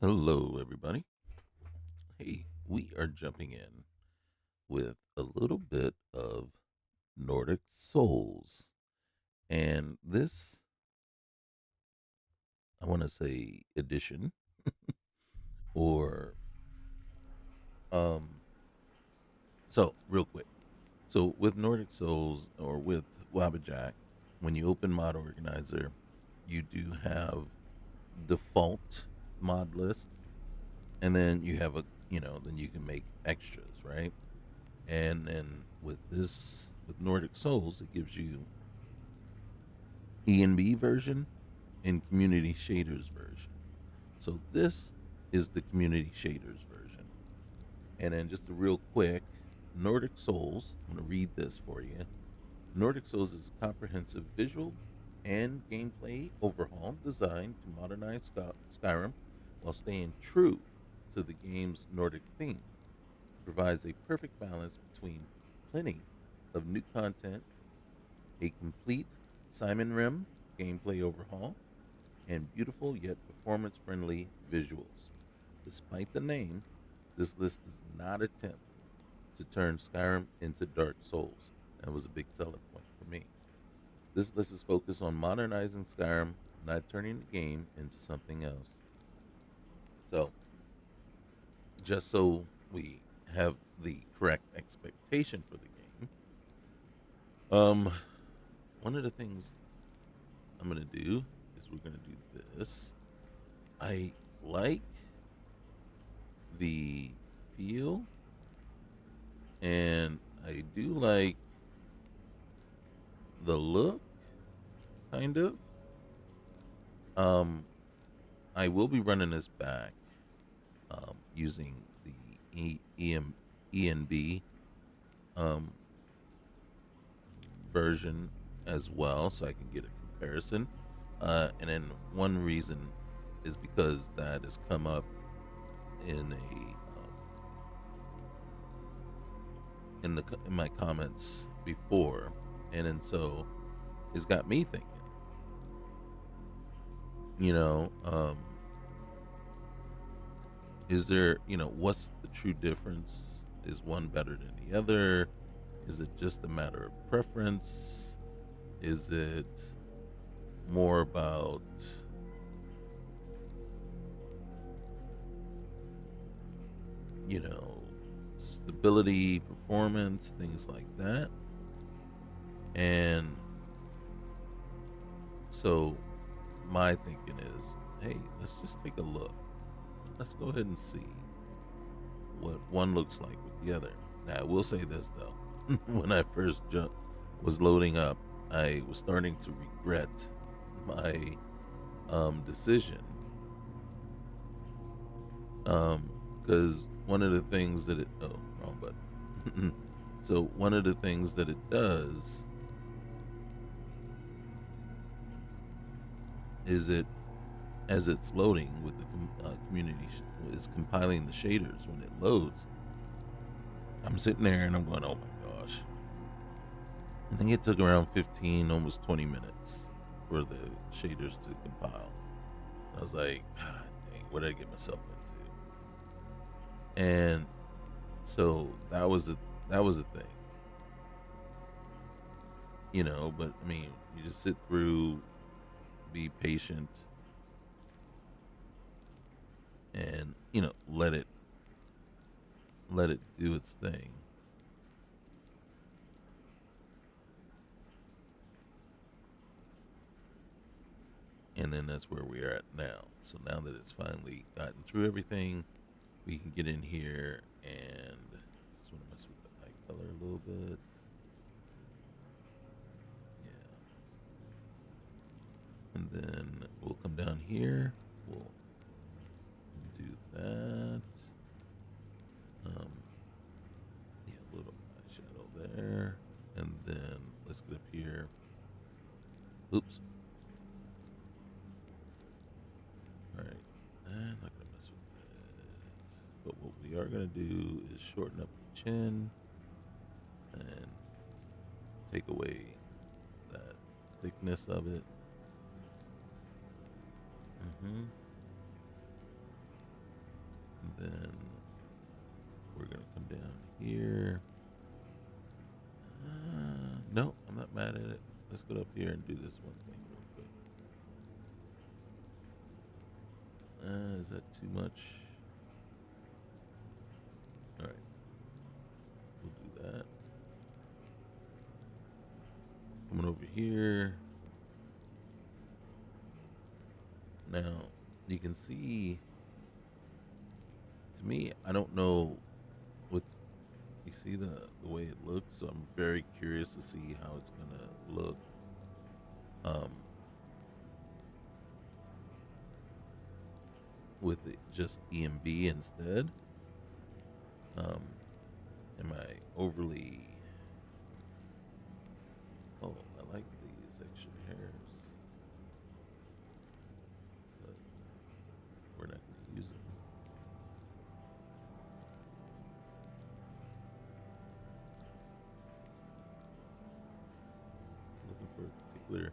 Hello, everybody. Hey, we are jumping in with a little bit of Nordic Souls. And this, I want to say, edition or, um, so real quick. So with Nordic Souls or with Wabbajack, when you open Mod Organizer, you do have default mod list, and then you have then you can make extras, right? And then with Nordic Souls, it gives you E&B version and community shaders version. So this is the community shaders version. And then just a real quick, Nordic Souls, I'm going to read this for you. Nordic Souls is a comprehensive visual and gameplay overhaul designed to modernize Skyrim while staying true to the game's Nordic theme. It provides a perfect balance between plenty of new content, a complete SimonRim gameplay overhaul, and beautiful yet performance friendly visuals. Despite the name, this list does not attempt to turn Skyrim into Dark Souls. That was a big selling point for me. This list is focused on modernizing Skyrim, not turning the game into something else. So, just so we have the correct expectation for the game, um, one of the things I'm gonna do is we're gonna do this. I like the feel, and I do like the look, kind of. Um, I will be running this back using the ENB um, version as well, so I can get a comparison. And then one reason is because that has come up in in my comments before, and then so it's got me thinking. You know, is there, what's the true difference? Is one better than the other? Is it just a matter of preference? Is it more about, you know, stability, performance, things like that? And so my thinking is, hey, let's just take a look. Let's go ahead and see what one looks like with the other. Now, I will say this though: when I first was loading up, I was starting to regret my decision, because one of the things that it wrong button. So one of the things that it does is it as it's loading with the community is compiling the shaders when it loads. I'm sitting there and I'm going, oh my gosh. I think it took around 15, almost 20 minutes for the shaders to compile. I was like, God dang, what did I get myself into? And so that was a thing, But I mean, you just sit through, be patient, and let it do its thing. And then that's where we are at now. So now that it's finally gotten through everything, we can get in here and just want to mess with the eye color a little bit. Yeah. And then we'll come down here. We'll do that. Um, yeah, a little eyeshadow there. And then let's get up here. Oops. All right. I'm not going to mess with that. But what we are going to do is shorten up the chin and take away that thickness of it. Mm-hmm. then we're gonna come down here. No, I'm not mad at it. Let's go up here and do this one thing real quick. Is that too much? All right, we'll do that. Coming over here. Now, you can see, to me, I don't know what, you see the way it looks, so I'm very curious to see how it's gonna look. With it just EMB instead. Am I overly, oh, I like these extra hairs, but we're not gonna use them. Looking for a particular,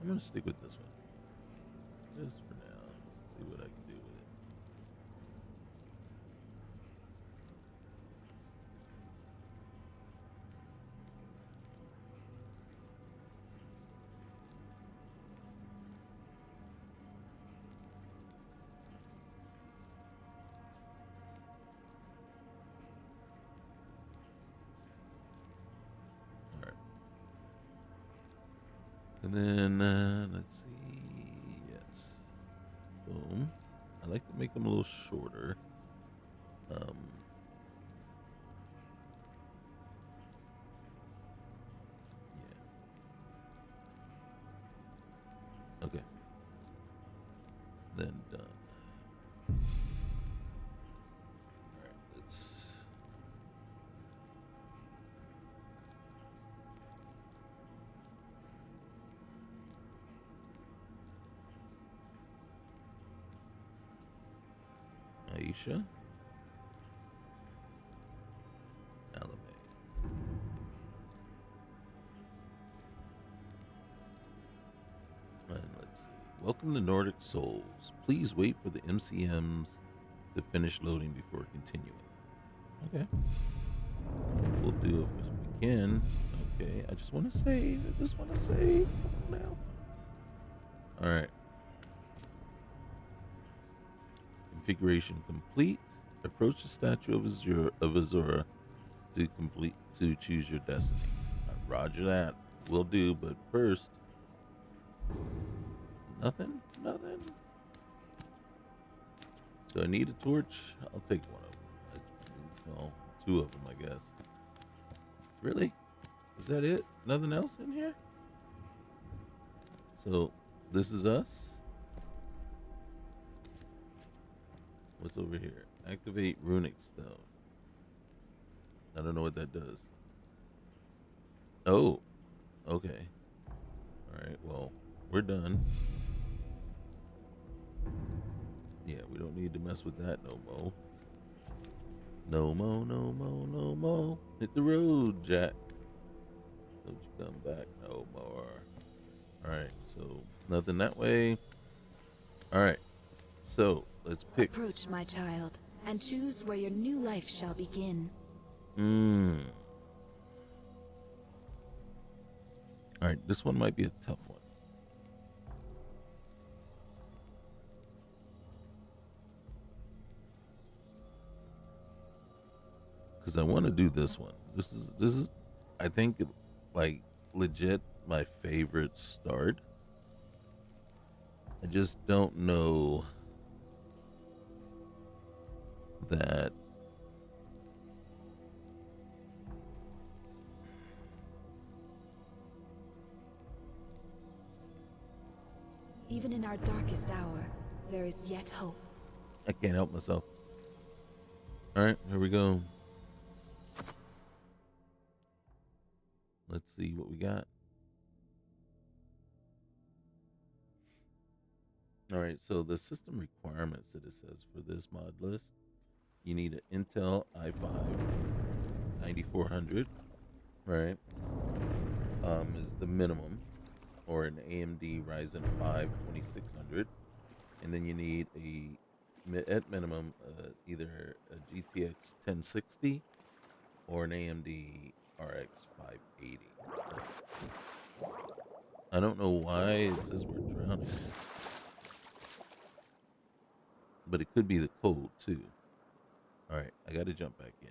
I'm gonna stick with this one just for now. See what I can do with it. All right. And then, let's see. Yes. Boom. I like to make them a little shorter. Yeah. Okay. Then done. All right. Let's. Aisha. Alame. And let's see. Welcome to Nordic Souls. Please wait for the MCMs to finish loading before continuing. Okay. We'll do it if we can. Okay. I just want to save. Come on now. All right. Configuration complete. Approach the statue of Azura to choose your destiny. Roger that. Will do, but first, nothing. So I need a torch. I'll take one of them. Well, two of them, I guess. Really? Is that it? Nothing else in here? So this is us. What's over here? Activate runic stone. I don't know what that does. Oh, okay. All right, well, we're done. Yeah, we don't need to mess with that no more. No more. Hit the road, Jack. Don't you come back no more. All right, so nothing that way. All right, so let's pick. Approach, my child, and choose where your new life shall begin. All right, this one might be a tough one. Because I want to do this one. This is, I think, like, legit my favorite start. I just don't know that Even in our darkest hour, there is yet hope. I can't help myself. All right, here we go. Let's see what we got. All right, so the system requirements that it says for this mod list, you need an Intel i5 9400, right? is the minimum, or an AMD Ryzen 5 2600, and then you need at minimum either a GTX 1060 or an AMD RX 580. I don't know why it says we're drowning, but it could be the cold too. All right, I gotta jump back in.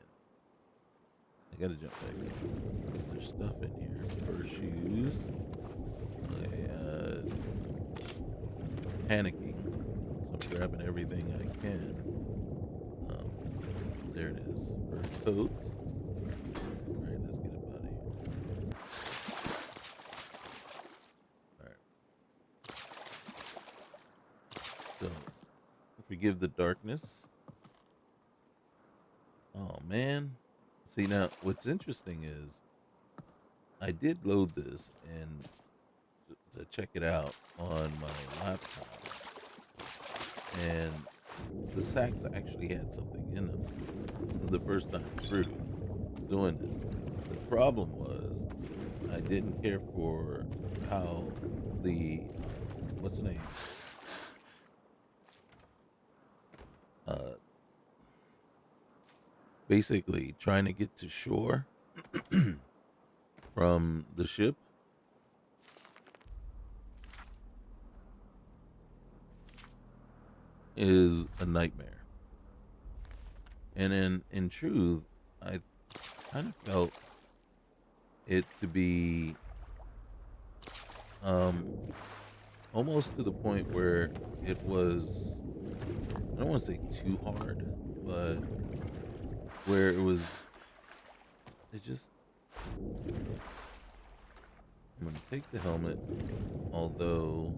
There's stuff in here. Fur shoes. Panicking, so I'm grabbing everything I can. There it is. Fur coat. All right, let's get up out of here. All right. So, forgive the darkness. Oh man. See, now what's interesting is I did load this and to check it out on my laptop, and the sacks actually had something in them the first time through doing this. The problem was I didn't care for how the what's the name? Basically trying to get to shore from the ship is a nightmare. And in truth, I kind of felt it to be almost to the point where it was, I don't want to say too hard, but where it just, I'm going to take the helmet, although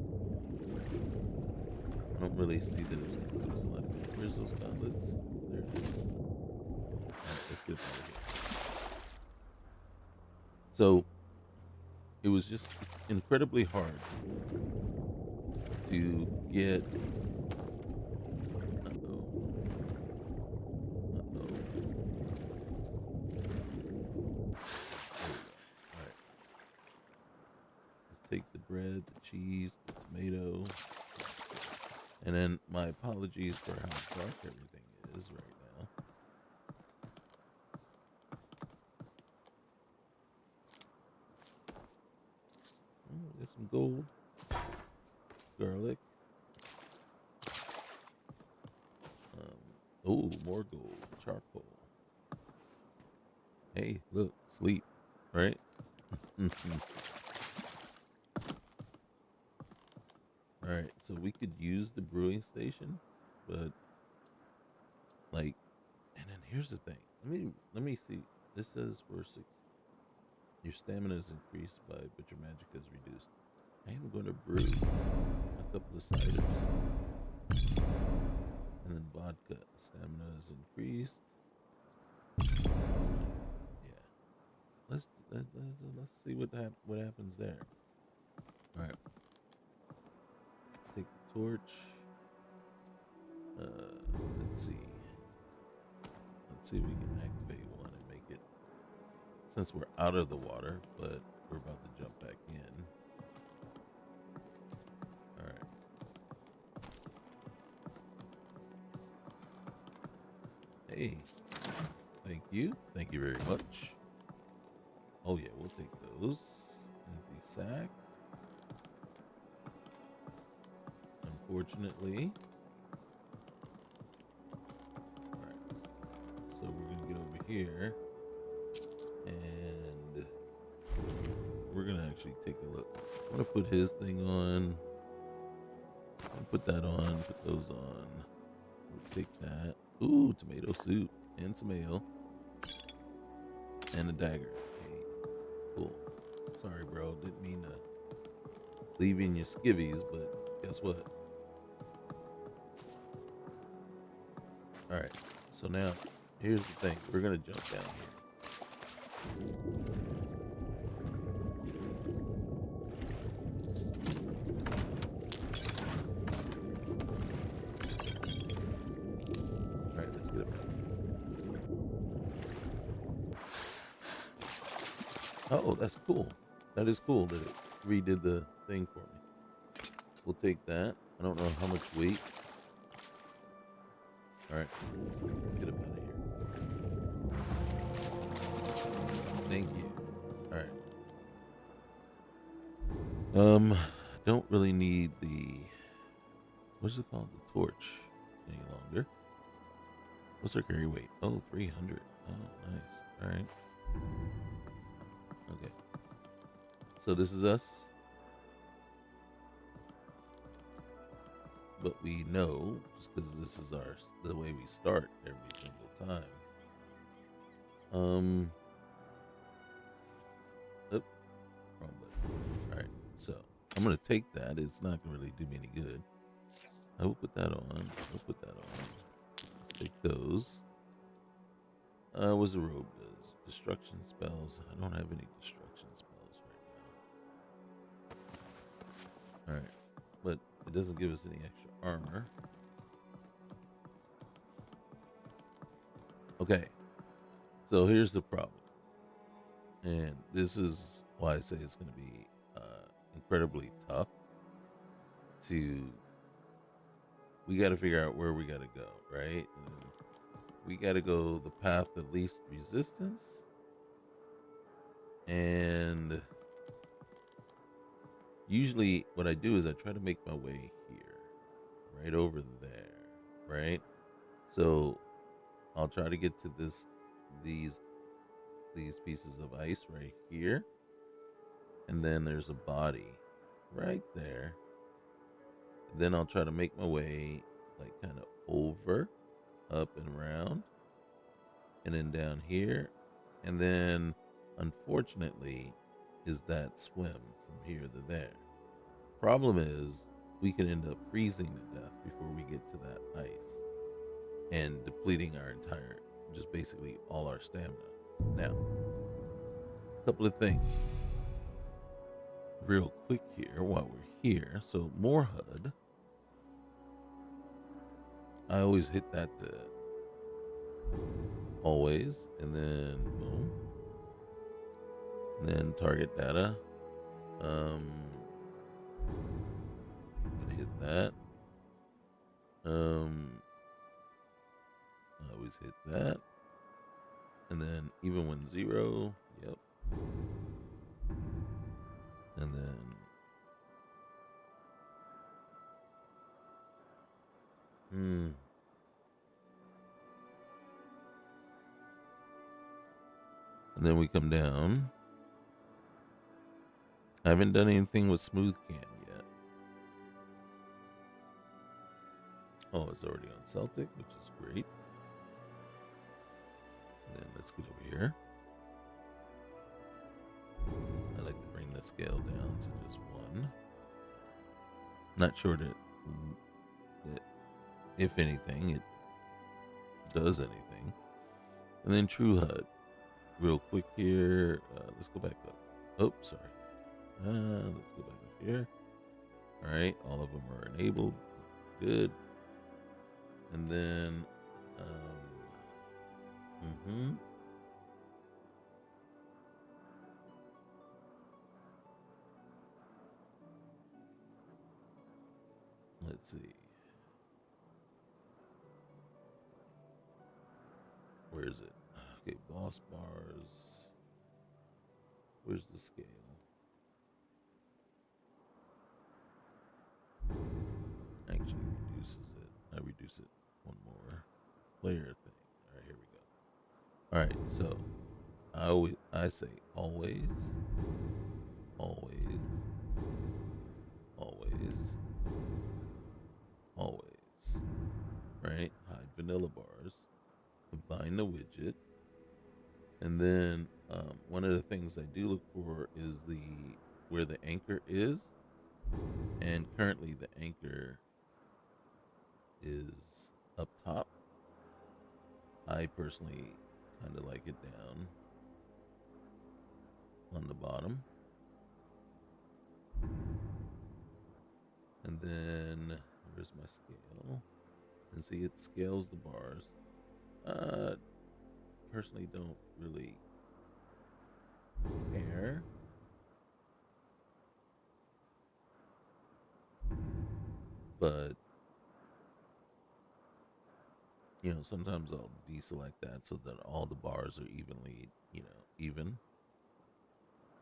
I don't really see that it's going to select. Where's those gauntlets? There it is. Alright, let's get out of here. So, it was just incredibly hard to get. Alright. Let's take the bread, the cheese, the tomato. And then my apologies for how dark everything is right now. Oh, get some gold, garlic. Oh, more gold, charcoal. Hey, look, sleep, right? All right, so we could use the brewing station, but like, and then here's the thing. Let me see. This says for 6. Your stamina is increased by, but your magic is reduced. I am going to brew a couple of ciders, and then vodka. Stamina is increased. Yeah. Let's see what happens there. All right. Take the torch. Let's see. Let's see if we can activate one and make it. Since we're out of the water, but we're about to jump back in. All right. Hey. Thank you. Thank you very much. Oh yeah, we'll take those. Empty sack. Unfortunately. Alright. So we're gonna get over here. And we're gonna actually take a look. I'm gonna put his thing on. I'll put that on, put those on. We'll take that. Ooh, tomato soup and some ale. And a dagger. Hey, cool. Sorry, bro. Didn't mean to leave you in your skivvies, but guess what? Alright, so now, here's the thing. We're going to jump down here. Alright, let's get up. Oh, that's cool. That is cool that it redid the thing for me. We'll take that. I don't know how much weight. All right, get him out of here. Thank you. All right. Don't really need the, what's it called? The torch any longer. What's our carry weight? Oh, 300. Oh, nice. All right. Okay. So this is us. But we know, just because this is the way we start every single time. Oop, wrong button. All right. So I'm gonna take that. It's not gonna really do me any good. I will put that on. I'll put that on. Let's take those. What's the robe does? Destruction spells. I don't have any destruction spells right now. Alright. But it doesn't give us any extra armor. Okay. So here's the problem. And this is why I say it's going to be incredibly tough to. We got to figure out where we got to go, right? And we got to go the path of least resistance. And usually what I do is I try to make my way here, right over there, right? So I'll try to get to these pieces of ice right here. And then there's a body right there. Then I'll try to make my way like kind of over, up and around, and then down here. And then unfortunately is that swim from here to there. Problem is we can end up freezing to death before we get to that ice and depleting our entire, just basically all our stamina. Now, a couple of things real quick here while we're here. So more HUD. I always hit that always, and then boom. And then target data. Gonna hit that. I always hit that. And then even when 0, yep. And then and then we come down. I haven't done anything with smooth cam yet. Oh, it's already on Celtic, which is great. And then let's get over here. I like to bring the scale down to just 1. Not sure that if anything, it does anything. And then true HUD. Real quick here. Let's go back up. Oh, sorry. Let's go back up here. All right, all of them are enabled. Good. And then, let's see. Where is it? Okay, boss bars. Where's the scale? Actually reduces it. I reduce it one more. Player thing. All right, here we go. All right, so I say always, always, always, always. Right? Hide vanilla bars. Combine the widget. And then one of the things I do look for is where the anchor is. And currently the anchor is up top. I personally kind of like it down on the bottom. And then where's my scale? And see, it scales the bars. Personally don't really care. but sometimes I'll deselect that so that all the bars are evenly, even.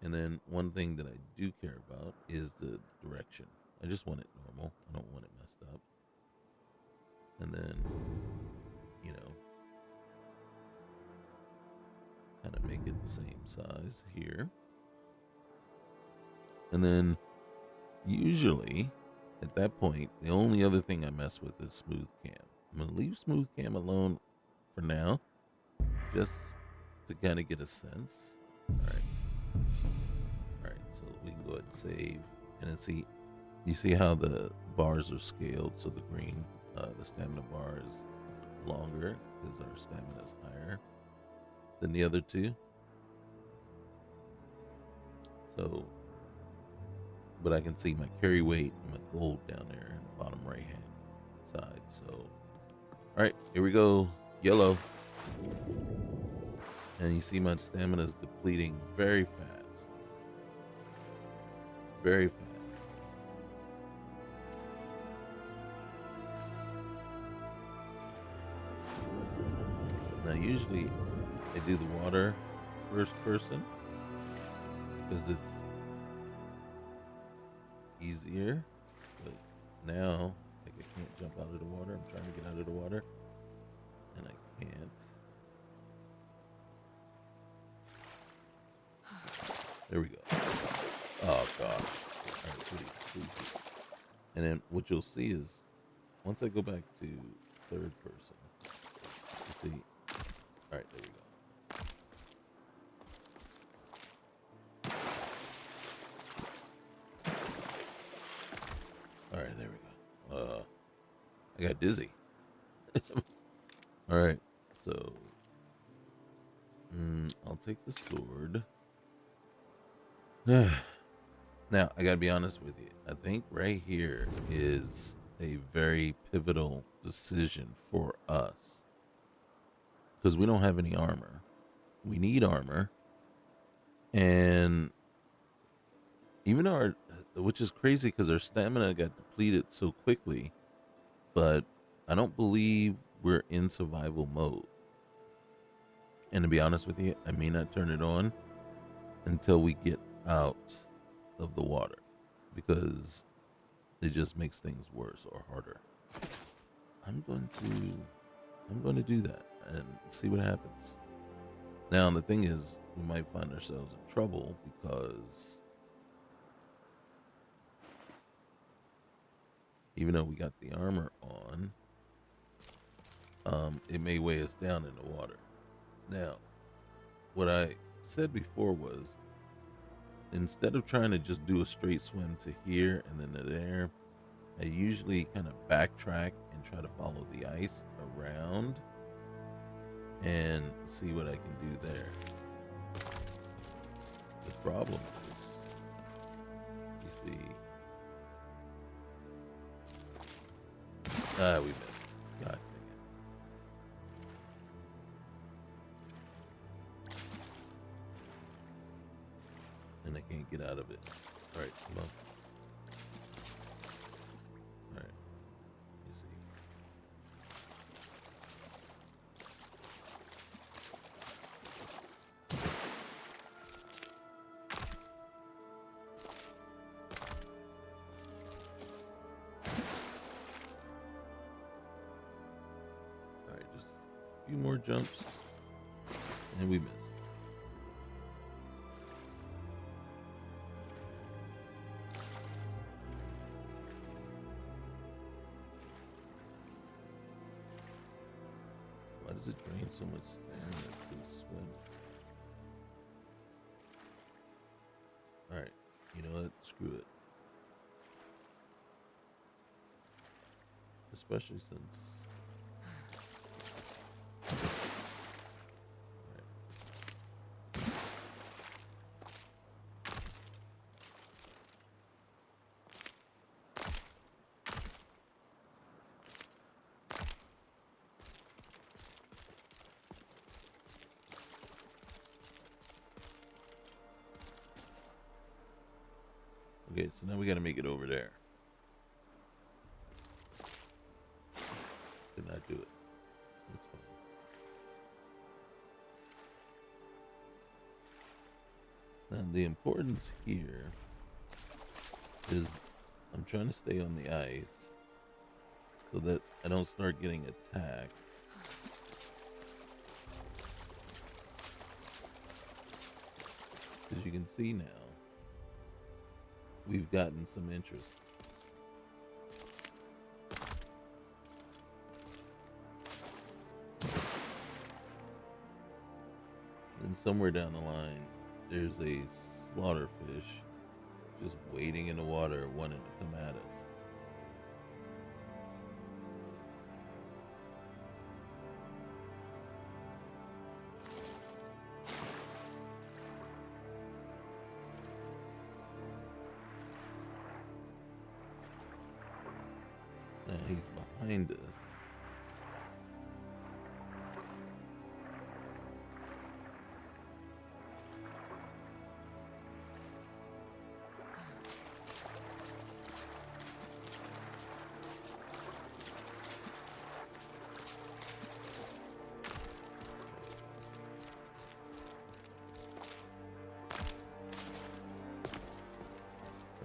And then one thing that I do care about is the direction. I just want it normal. I don't want it messed up. And then, you know, kind of make it the same size here. And then usually at that point, the only other thing I mess with is smooth cam. I'm going to leave smooth cam alone for now, just to kind of get a sense. All right, so we can go ahead and save. And then you see how the bars are scaled, so the green, the stamina bar is longer because our stamina is higher than the other two. So, but I can see my carry weight and my gold down there in the bottom right hand side. So, all right, here we go. Yellow. And you see my stamina is depleting very fast. Very fast. Now, usually I do the water first person because it's easier. But now, like, I can't jump out of the water. I'm trying to get out of the water, and I can't. There we go. Oh, God. All right, please. And then what you'll see is, once I go back to third person, you see, all right, there we go. All right, there we go. I got dizzy. All right, so I'll take the sword. Now, I gotta be honest with you. I think right here is a very pivotal decision for us. Because we don't have any armor. We need armor. And even which is crazy because our stamina got depleted so quickly. But I don't believe we're in survival mode. And to be honest with you, I may not turn it on until we get out of the water, because it just makes things worse or harder. I'm going to do that and see what happens. Now, the thing is, we might find ourselves in trouble because even though we got the armor on, it may weigh us down in the water. Now, what I said before was, instead of trying to just do a straight swim to here and then to there, I usually kind of backtrack and try to follow the ice around and see what I can do there. The problem is, you see, we missed. God dang it. And I can't get out of it. All right, come on. All right, you see. All right, just a few more jumps, and we missed. Why does it drain so much stamina to swim? Alright, you know what? Screw it. Especially since... Okay, so now we gotta make it over there. not do it. It's fine. Now the importance here is I'm trying to stay on the ice so that I don't start getting attacked. As you can see now, we've gotten some interest. And somewhere down the line, there's a slaughterfish just waiting in the water, wanting to come at us. Now he's behind us.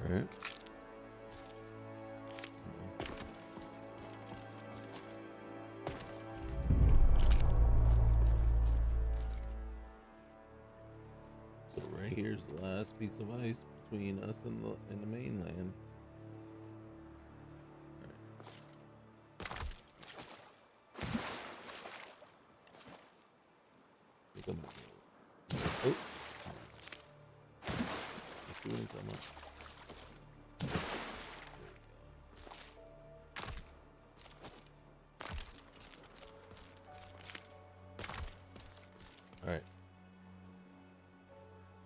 All right. So right here's the last piece of ice between us and the mainland. All right. Oh. Let's see what come up. All right.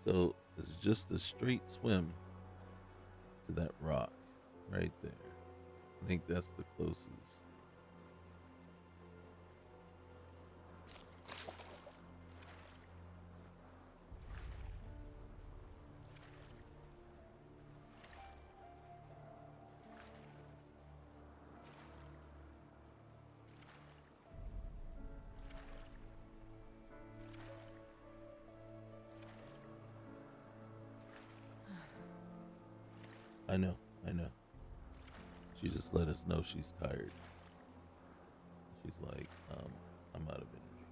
So it's just a straight swim to that rock right there. I think that's the closest. I know. She just let us know she's tired. She's like, I'm out of energy.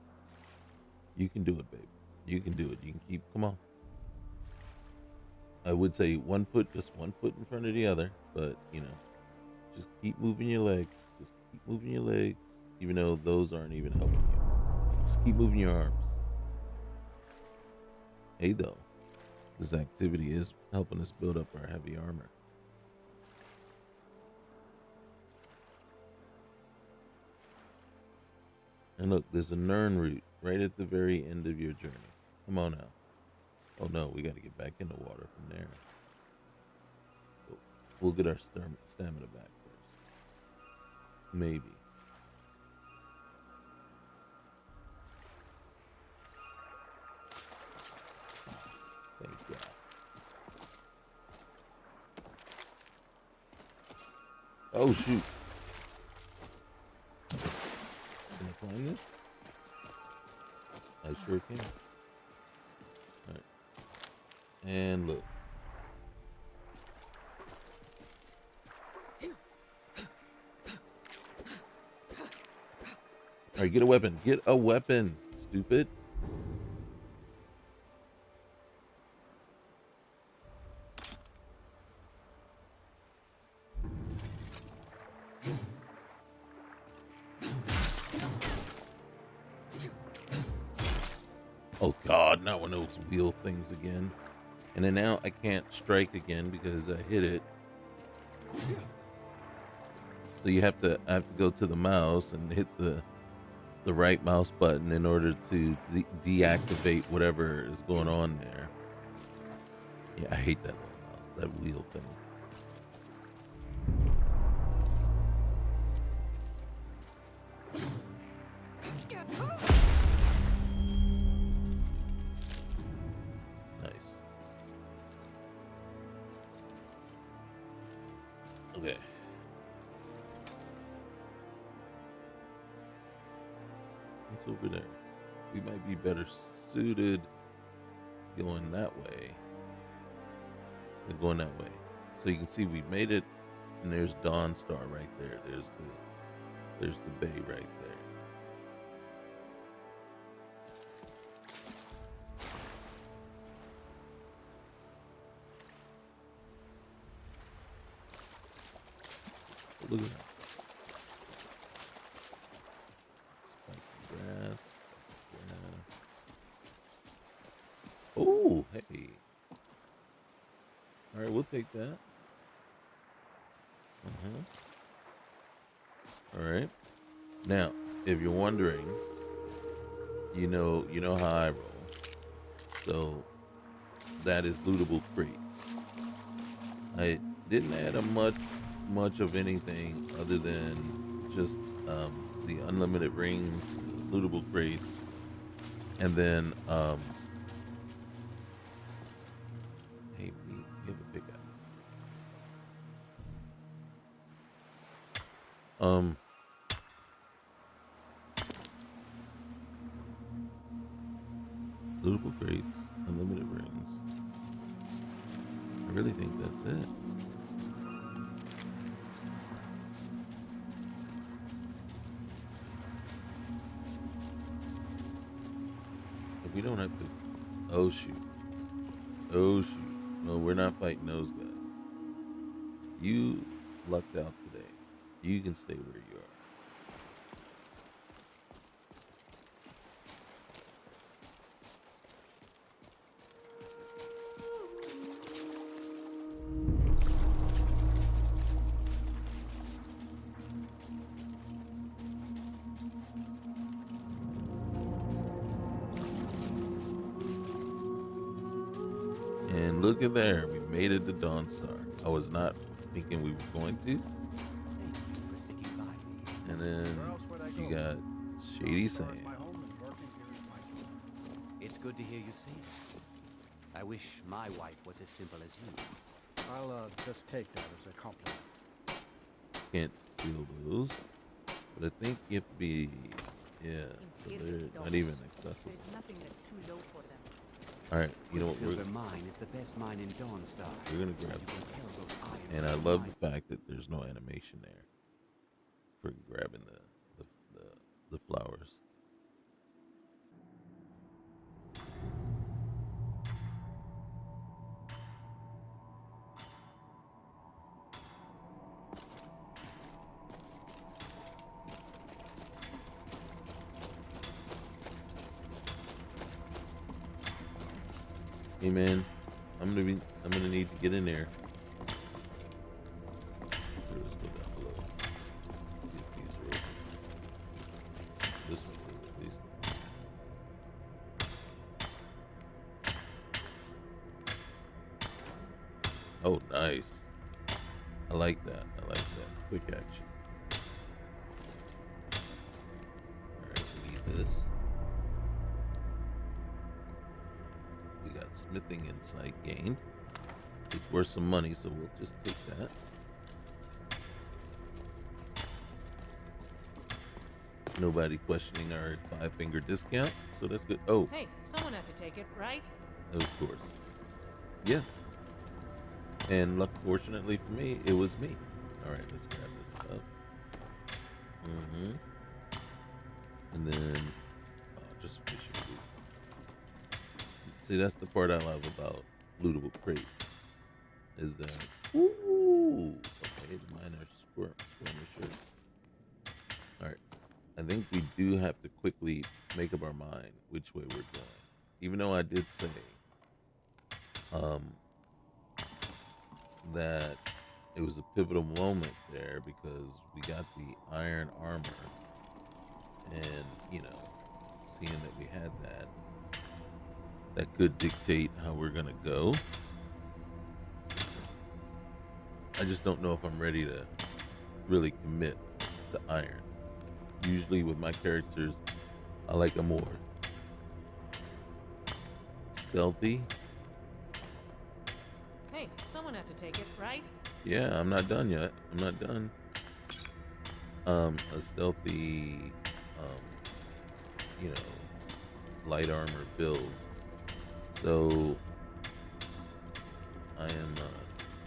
You can do it, babe. You can do it. You can keep, come on. I would say just one foot in front of the other, but just keep moving your legs. Just keep moving your legs, even though those aren't even helping you. Just keep moving your arms. Hey, though, this activity is helping us build up our heavy armor. And look, there's a Nern route right at the very end of your journey. Come on now. Oh no, we got to get back in the water from there. We'll get our stamina back first. Maybe. Thank God. Oh shoot. Can I climb this? I sure can. Alright. And look. Alright, get a weapon. Get a weapon, stupid. Oh God, not one of those wheel things again. And then now I can't strike again because I hit it. So I have to go to the mouse and hit the right mouse button in order to deactivate whatever is going on there. Yeah, I hate that little mouse, that wheel thing. Nice. Okay. What's over there? We might be better suited going that way than going that way. So you can see we made it, and there's Dawnstar right there. There's the bay right there. Look at that. Spiky grass. Oh, hey. All right, we'll take that. All right. Now, if you're wondering, you know how I roll. So that is lootable crates. I didn't add much of anything other than just the unlimited rings, the lootable crates, and then hey, we have a pickaxe. Lootable crates, unlimited rings. I really think that's it. If we don't have to, oh shoot, no, we're not fighting those guys. You lucked out today. You can stay where you are. And look at there, we made it to Dawnstar. I was not thinking we were going to. And then you got Shady Sand. It's good to hear you say that. I wish my wife was as simple as you. I'll just take that as a compliment. Can't steal those. But I think you have to be, yeah, so they're not even accessible. There's nothing that's too low for them. Alright, you know what, Silver mine is the best mine in Dawnstar. we're gonna grab it. And I love the fact that there's no animation there for grabbing the flowers. Hey man, I'm gonna need to get in there. Let's go down below. See if these are open. This one is at least. Oh, nice. I like that. Quick action. Alright, we need this. We got smithing insight gained. It's worth some money, so we'll just take that. Nobody questioning our 5-finger discount, so that's good. Oh, Hey, someone had to take it, right? of course. Yeah. And luck, fortunately for me, it was me. Alright, let's grab this stuff. And then, just fishing boots. See, that's the part I love about lootable crates. Is that, ooh, okay, mine are skirmisher. Alright, I think we do have to quickly make up our mind which way we're going. Even though I did say, that it was a pivotal moment there because we got the iron armor, and you know, seeing that we had that could dictate how we're gonna go. I just don't know if I'm ready to really commit to iron. Usually with my characters, I like a more stealthy. Hey, someone had to take it, right? Yeah, I'm not done yet. I'm not done. A stealthy you know, light armor build. So I am,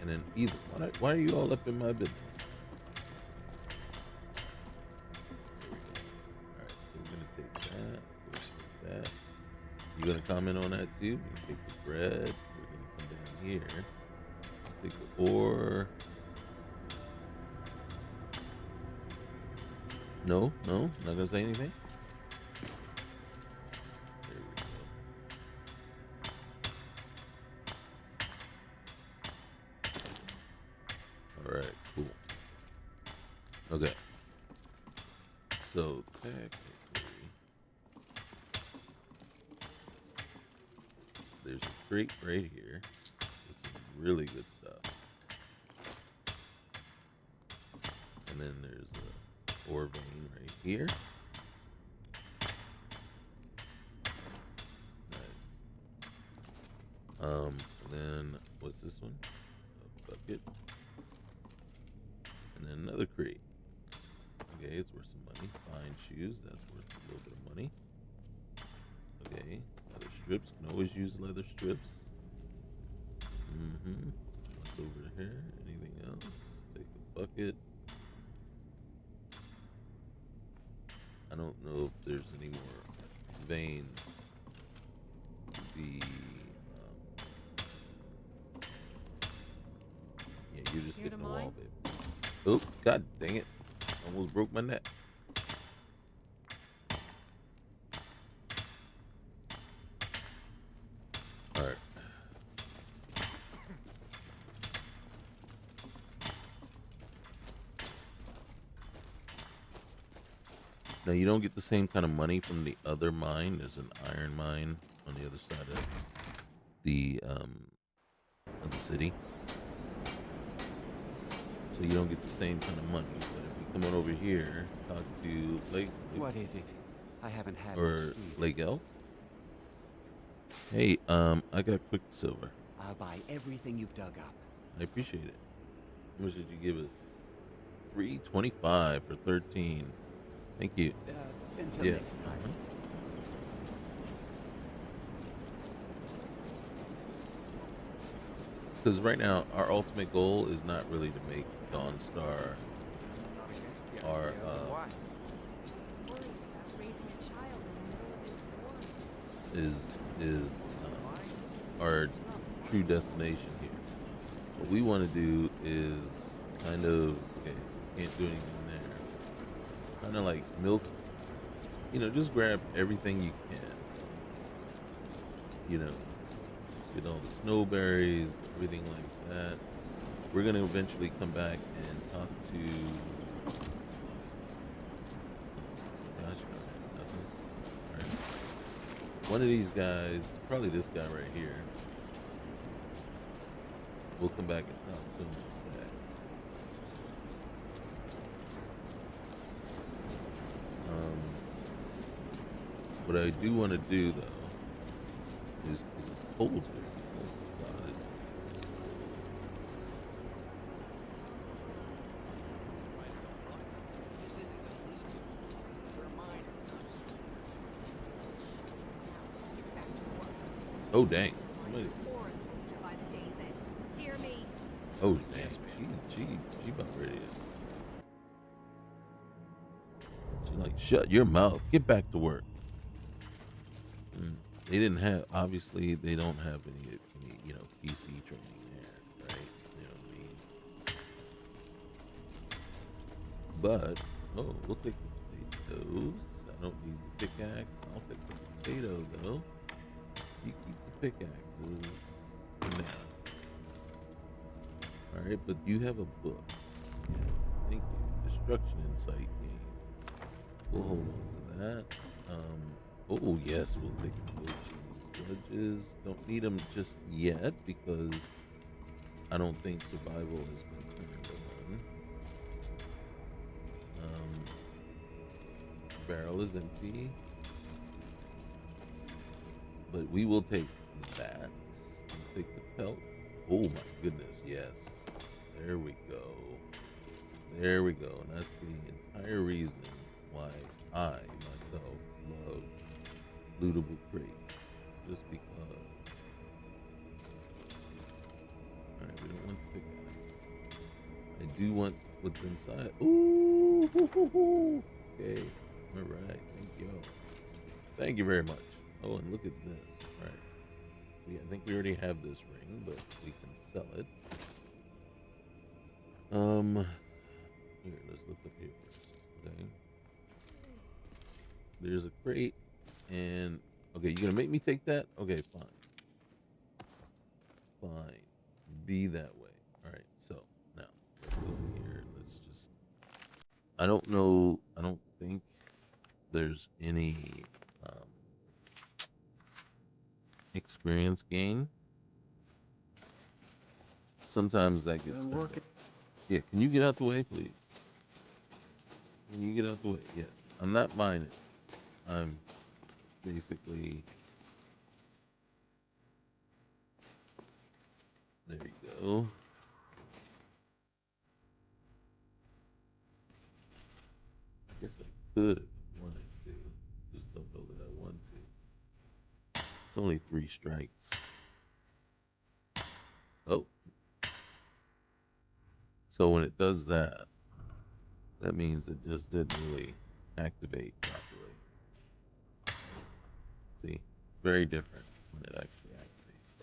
and then either, why are you all up in my business? There we go. All right, so we're gonna take that. We're gonna take that. You gonna comment on that too? We're gonna take the bread. We're gonna come down here. Take the ore. No, not gonna say anything. There we go. All right, cool. Okay. So technically, there's a crate right here with some really good stuff, and then there's a ore vein right here. Nice. Then what's this one? A bucket, and then another crate. Okay, it's worth some money. Fine shoes, that's worth a little bit of money. Okay, leather strips. Can always use leather strips. What's over here? Anything else? Take a bucket. I don't know if there's any more veins to be. Yeah, you're just Here hitting to the wall, mine? babe. Oh, god dang it. Almost broke my neck. Alright. Now you don't get the same kind of money from the other mine. There's an iron mine on the other side of the city. So you don't get the same kind of money. But if you come on over here, talk to Lake What is it? I haven't had much or sleep. Lake Elf. Hey, I got quick silver. I'll buy everything you've dug up. I appreciate it. How much did you give us? $3.25 for 13. Thank you. Until Yeah. next time. Because right now, our ultimate goal is not really to make Dawnstar our Worried about raising a child in the middle of this war. is our true destination here. What we want to do is kind of, okay, can't do anything there. Kind of like milk, just grab everything you can. Get all the snowberries, everything like that. We're gonna eventually come back and talk to. Gosh, nothing. All right. One of these guys, probably this guy right here. We'll come back and talk to him in a sec. What I do want to do though is it's cold here. Oh God, it's oh dang. Somebody- Or a soldier by the day's end. Hear me? Oh dang. She about ready to. She like shut your mouth. Get back to work. They didn't have, obviously they don't have any PC training there, right? You know what I mean? But we'll take the potatoes. I don't need the pickaxe. I'll take the potato though. You keep the pickaxes for now. Alright, but you have a book. Yes, thank you. Destruction Insight game. We'll hold on to that. Oh yes, we'll take those judges. Don't need them just yet because I don't think survival has been turned on. Barrel is empty, but we will take that. We'll take the pelt. Oh my goodness, yes. There we go. There we go. And that's the entire reason why I myself love lootable crates just because. Alright, we don't want the pickaxe. I do want what's inside. Ooh, hoo, hoo, hoo. Okay. Alright, thank you. Thank you very much. Oh, and look at this. Alright. Yeah, I think we already have this ring, but we can sell it. Here, let's look up here first. Okay. There's a crate, and okay, you gonna make me take that? Okay, fine. Fine. Be that way. Alright, so now let's go here. Let's just I don't know, I don't think there's any experience gain. Sometimes that gets turned off. Yeah, can you get out the way, please? Can you get out the way? Yes. I'm not mining. I'm basically. There you go. I guess I could if I wanted to. Just don't know that I want to. It's only 3 strikes. Oh. So when it does that, that means it just didn't really activate properly. See? Very different when it actually activates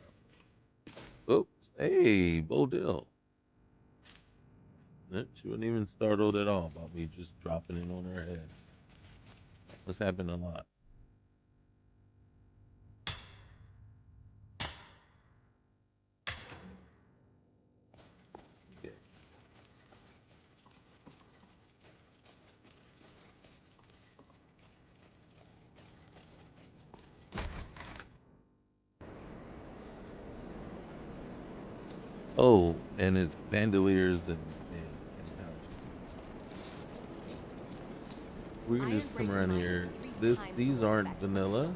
properly. Oops. Hey, Bodil. She wasn't even startled at all about me just dropping it on her head. This happened a lot. Okay. Oh, and it's bandoliers and pouches. We're gonna just come around here. These aren't vanilla,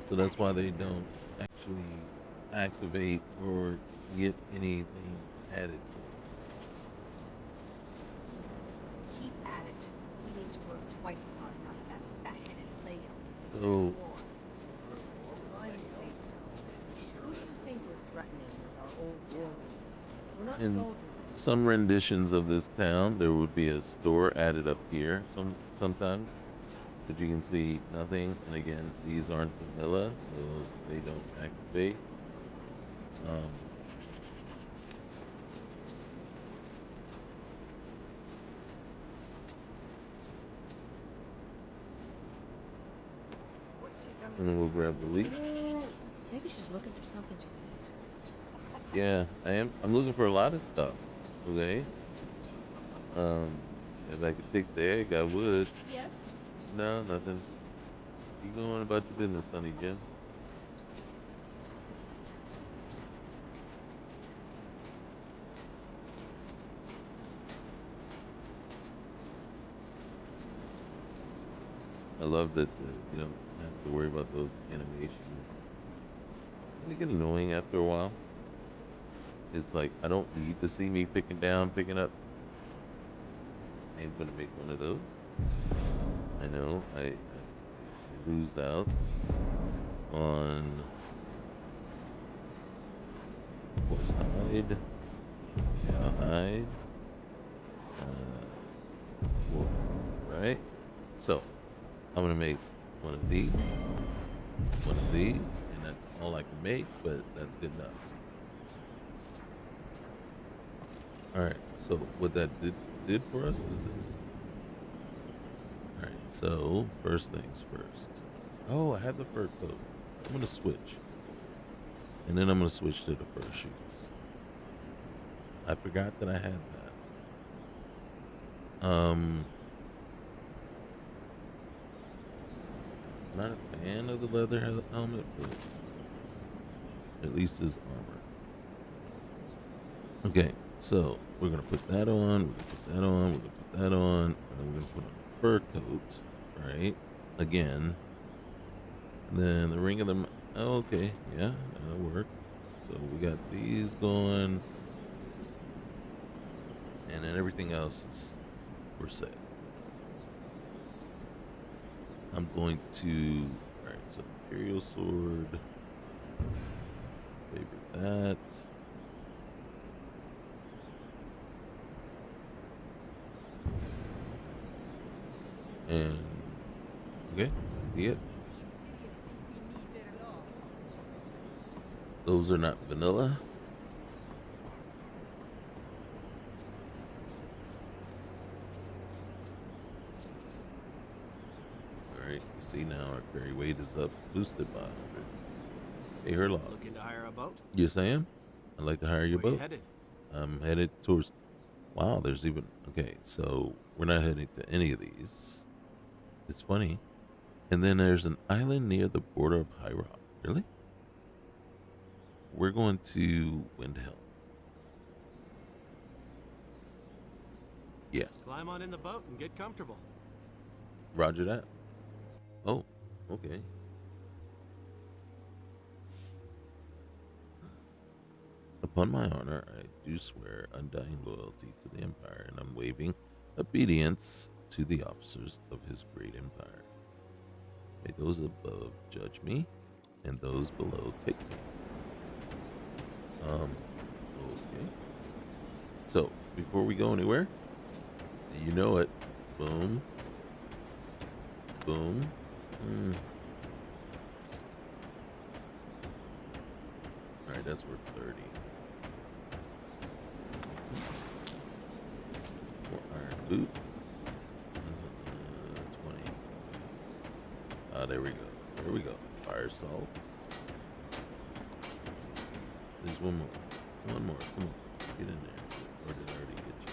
so that's why they don't actually activate or get anything added to Keep at it. We need to work twice as hard now that fat-headed lady it. So I say so. Who do you think we're threatening with our old warriors? We're not in soldiers. some renditions of this town, there would be a store added up here. Sometimes. But you can see nothing, and again, these aren't vanilla, so they don't activate. And then we'll grab the leaf. Maybe she's looking for something to eat. Yeah, I am. I'm looking for a lot of stuff. Okay. If I could take the egg, I would. Yes. No, nothing. Keep going about your business, Sonny Jim. I love that you don't have to worry about those animations. They get annoying after a while. It's like I don't need to see me picking up. I ain't gonna make one of those. I know I lose out on horse hide, cow hide, wool, right? So I'm gonna make one of these, and that's all I can make, but that's good enough. All right. So what that did for us is this. All right. So first things first. Oh, I had the fur coat. I'm gonna switch, and then I'm gonna switch to the fur shoes. I forgot that I had that. Not a fan of the leather helmet, but at least his armor. Okay, so we're gonna put that on. We're gonna put that on. We're gonna put that on, and then we're gonna put on the fur coat, right? Again. And then the ring of the. Oh, okay, yeah, that'll work. So we got these going, and then everything else is we're set. I'm going to. All right, so Imperial Sword. Favorite that. And okay, see it. Those are not vanilla. All right, you see now our carry weight is up, boosted by 100. Hey, Herlock. Looking to hire a boat? Yes, I am. I'd like to hire your Where you boat. headed? I'm headed towards. Wow, there's even. Okay, so we're not heading to any of these. It's funny. And then there's an island near the border of High Rock. Really? We're going to Windhelm. Yeah, Climb on in the boat and get comfortable. roger that. Oh, okay. Upon my honor, I do swear undying loyalty to the Empire and unwavering obedience to the officers of his great empire. May those above judge me, and those below take me. Okay. So, before we go anywhere, you know it. Boom. Boom. Alright, that's worth 30. More iron boots. 20. Ah, there we go. There we go. Fire salts. There's one more. One more. Come on. Get in there. Or did I already get you?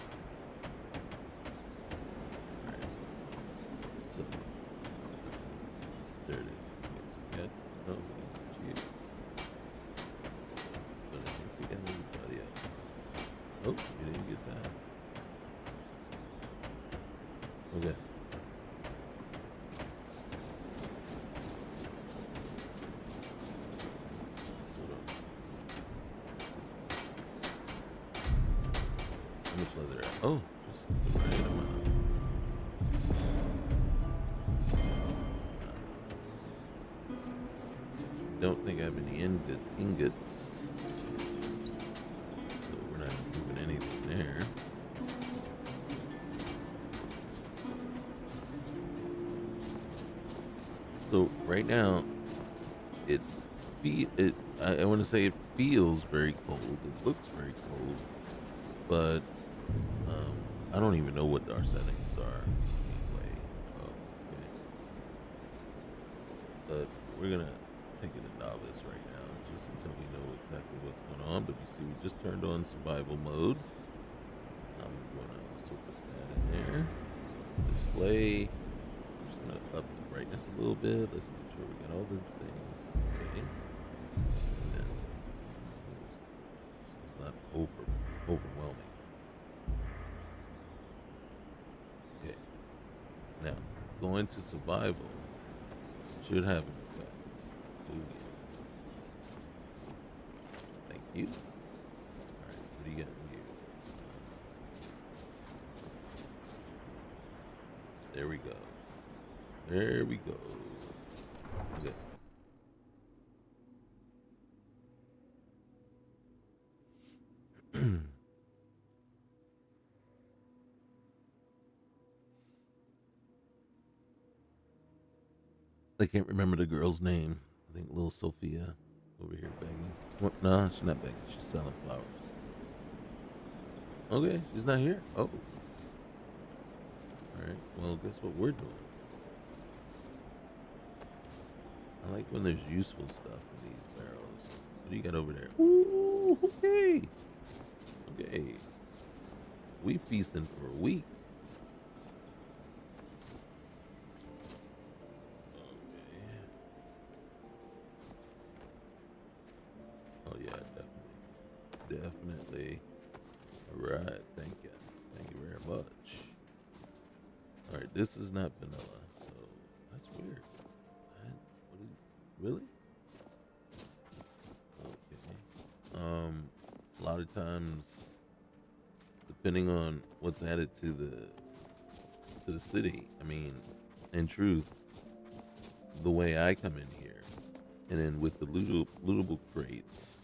Alright. So, let's see. There it is. Okay, so we got. Oh, we got you. But I think we got everybody else. Oh, you didn't get that. Okay. Hold on. How much leather? Oh, just the right amount. Don't think I have any ingots. So we're not moving anything there. So right now, I want to say it feels very cold. It looks very cold, but I don't even know what our settings are anyway. Okay, but we're gonna take it a novice right now, just until we know exactly what's going on. But you see, we just turned on survival mode. I'm gonna also put that in there. Display. I'm just gonna up the brightness a little bit. Let's make sure we got all the things. Okay. And then, so it's not overwhelming. Okay. Now, going to survival should have an effect. Oh, yeah. Thank you. Alright, what do you got in here? There we go. There we go. Okay. I can't remember the girl's name. I think little Sophia over here begging. What? No, she's not begging. She's selling flowers. Okay, she's not here. Oh. Alright, well, guess what we're doing? I like when there's useful stuff in these barrels. What do you got over there? Ooh, okay. Okay. We feasting for a week. Okay. Oh yeah, definitely. Alright, thank you. Thank you very much. Alright, this is not vanilla, so that's weird. Really? Okay. A lot of times, depending on what's added to the city, I mean, in truth, the way I come in here, and then with the lootable crates,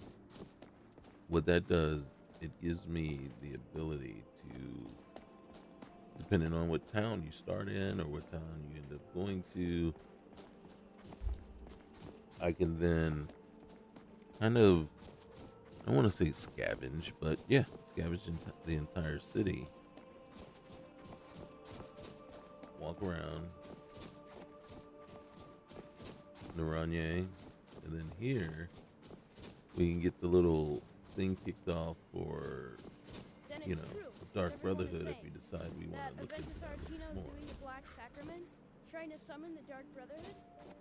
what that does, it gives me the ability to, depending on what town you start in or what town you end up going to, I can then kind of, I want to say scavenge, but yeah, scavenge the entire city. Walk around Naranye, and then here we can get the little thing kicked off for, Then you it's know, true. Dark Everyone is Brotherhood if saying we decide we want that to look into Aventus that a little Artino is more. doing the Black Sacrament, trying to summon the Dark Brotherhood.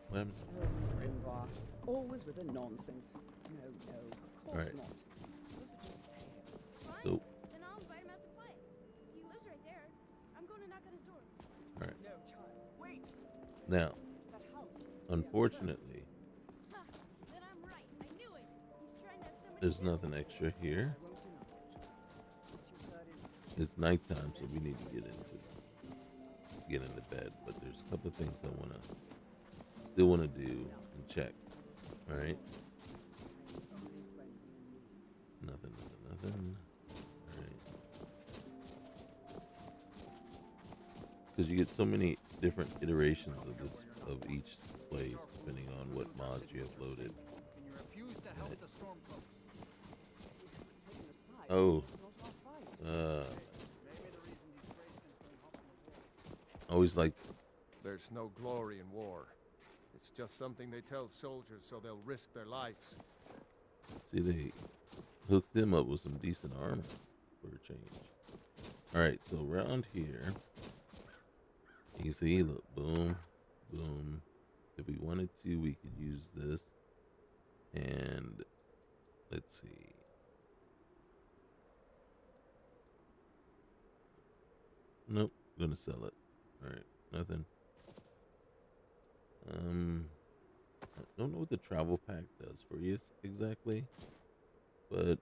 What happened? Oh, Grimvar. Always with the nonsense. No, of course Right. not. Those are just tales. Fine. So, Then I'll invite him out to play. He lives right there. I'm going to knock on his door. alright. No, child. Wait. Now, That house. unfortunately, Ha! Then I'm right. I knew it. He's trying to summon. there's nothing extra here. I won't deny it. What you heard is It's nighttime, so we need to get into bed. But there's a couple of things I still want to do and check. All right. Nothing. All right. Because you get so many different iterations of each place depending on what mods you have loaded. And you refuse to help the Stormcloaks. taken aside. Oh, It's not our fight. Maybe the reason these Graysons don't hop on the wall. always like, There's no glory in war. It's just something they tell soldiers so they'll risk their lives. see, they hooked them up with some decent armor for a change. All right, so around here, you can see, look, boom, boom. If we wanted to, we could use this. And let's see. Nope, gonna sell it. All right, nothing. I don't know what the travel pack does for you exactly, but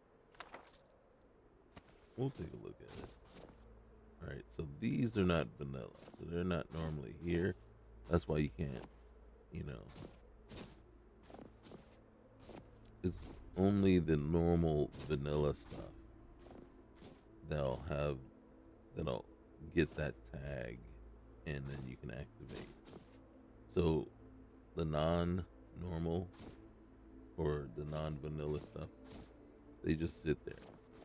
we'll take a look at it. All right, so these are not vanilla, so they're not normally here. That's why you can't, you know. It's only the normal vanilla stuff that'll get that tag, and then you can activate. So the non-normal or the non-vanilla stuff, they just sit there.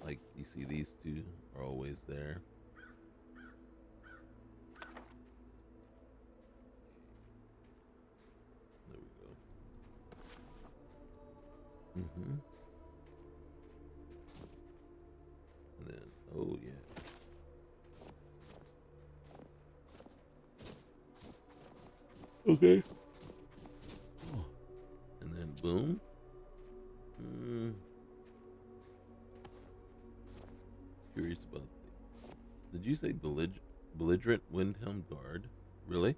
Like you see, these two are always there. There we go. And then, oh yeah. Okay. Oh. And then boom. Curious about did you say belligerent Windhelm guard? Really?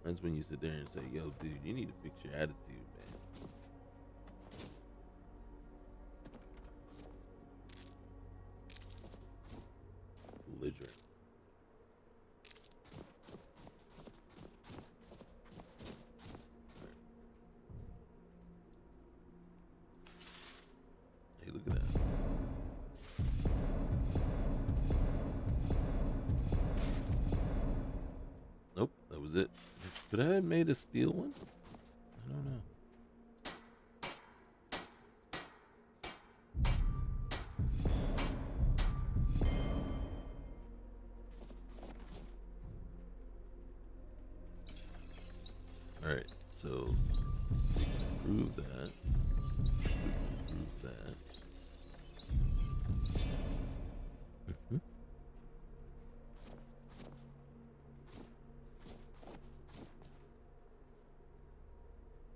That's when you sit there and say, yo, dude, you need to fix your attitude, man. Belligerent. Hey, look at that. Nope, that was it. Could I have made a steel one? I don't know. Alright, so prove that. Prove that.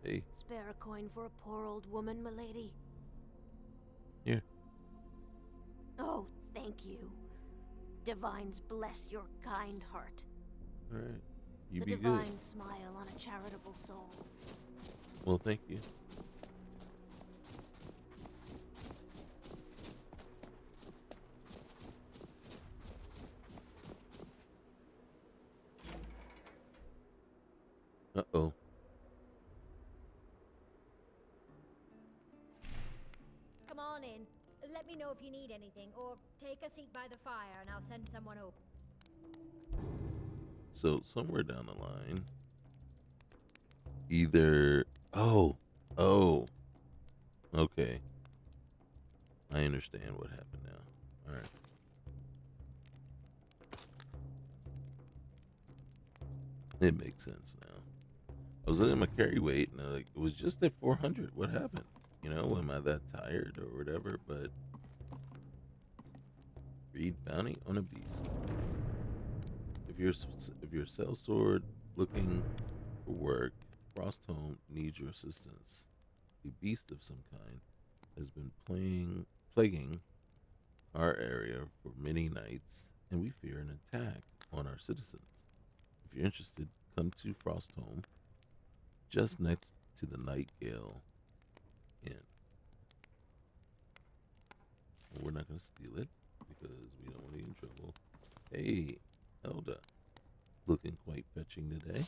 Hey, Spare a coin for a poor old woman, milady. here. Oh, thank you. Divines bless your kind heart. Alright. You The be divine good. smile on a charitable soul. Well, thank you. on in. Let me know if you need anything, or take a seat by the fire and I'll send someone over. So somewhere down the line, either okay, I understand what happened now. All right. It makes sense now. I was looking at my carry weight and it was just at 400. What happened? You know, am I that tired or whatever? But read bounty on a beast. If you're a sellsword looking for work, Frostholm needs your assistance. A beast of some kind has been plaguing our area for many nights, and we fear an attack on our citizens. If you're interested, come to Frostholm, just next to the Nightgale Inn. Well, we're not going to steal it because we don't want to get in trouble. Hey, Elda, looking quite fetching today.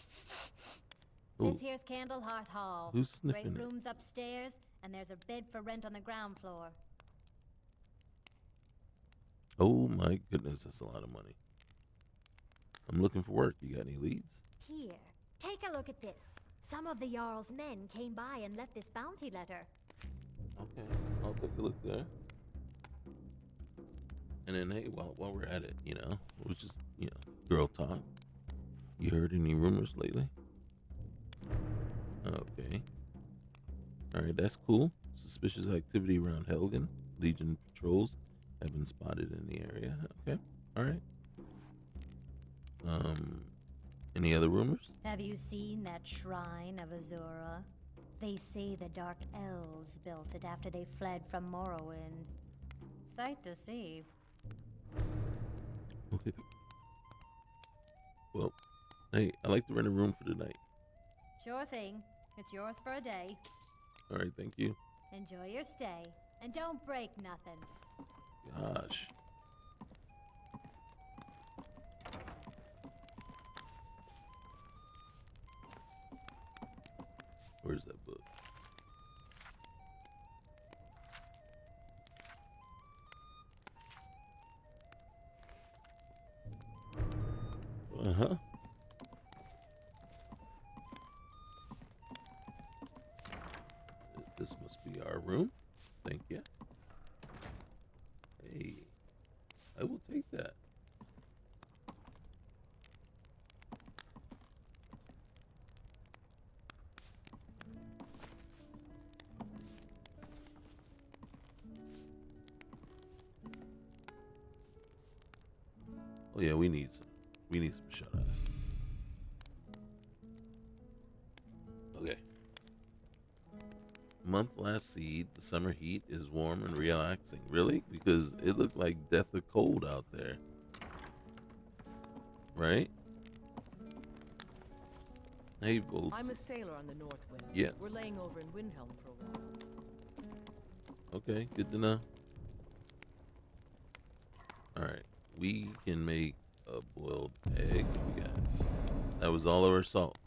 Ooh, This here's Candlehearth Hall. who's Great sniffing it? rooms upstairs, and there's a bed for rent on the ground floor. Oh my goodness, that's a lot of money. I'm looking for work. You got any leads? Here, take a look at this. Some of the Jarl's men came by and left this bounty letter. Okay, I'll take a look there. And then, hey, while we're at it, you know, it was just, you know, girl talk. You heard any rumors lately? Okay. All right, that's cool. Suspicious activity around Helgen. Legion patrols have been spotted in the area. Okay, all right. Any other rumors? Have you seen that shrine of Azura? They say the Dark Elves built it after they fled from Morrowind. Sight to see. Okay. Well, hey, I'd like to rent a room for tonight. Sure thing. It's yours for a day. All right, thank you. Enjoy your stay. And don't break nothing. Gosh. Where's that book? Uh-huh. This must be our room. Thank you. Hey, I will take that. Oh yeah, we need some shut eye. Okay. Month last seed, the summer heat is warm and relaxing. Really? Because it looked like death of cold out there. Right? Hey, Bolts. I'm a sailor on the North Wind. Yeah. We're laying over in Windhelm for a while. Okay, good to know. Alright, we can make a boiled egg. We got that was all our salt.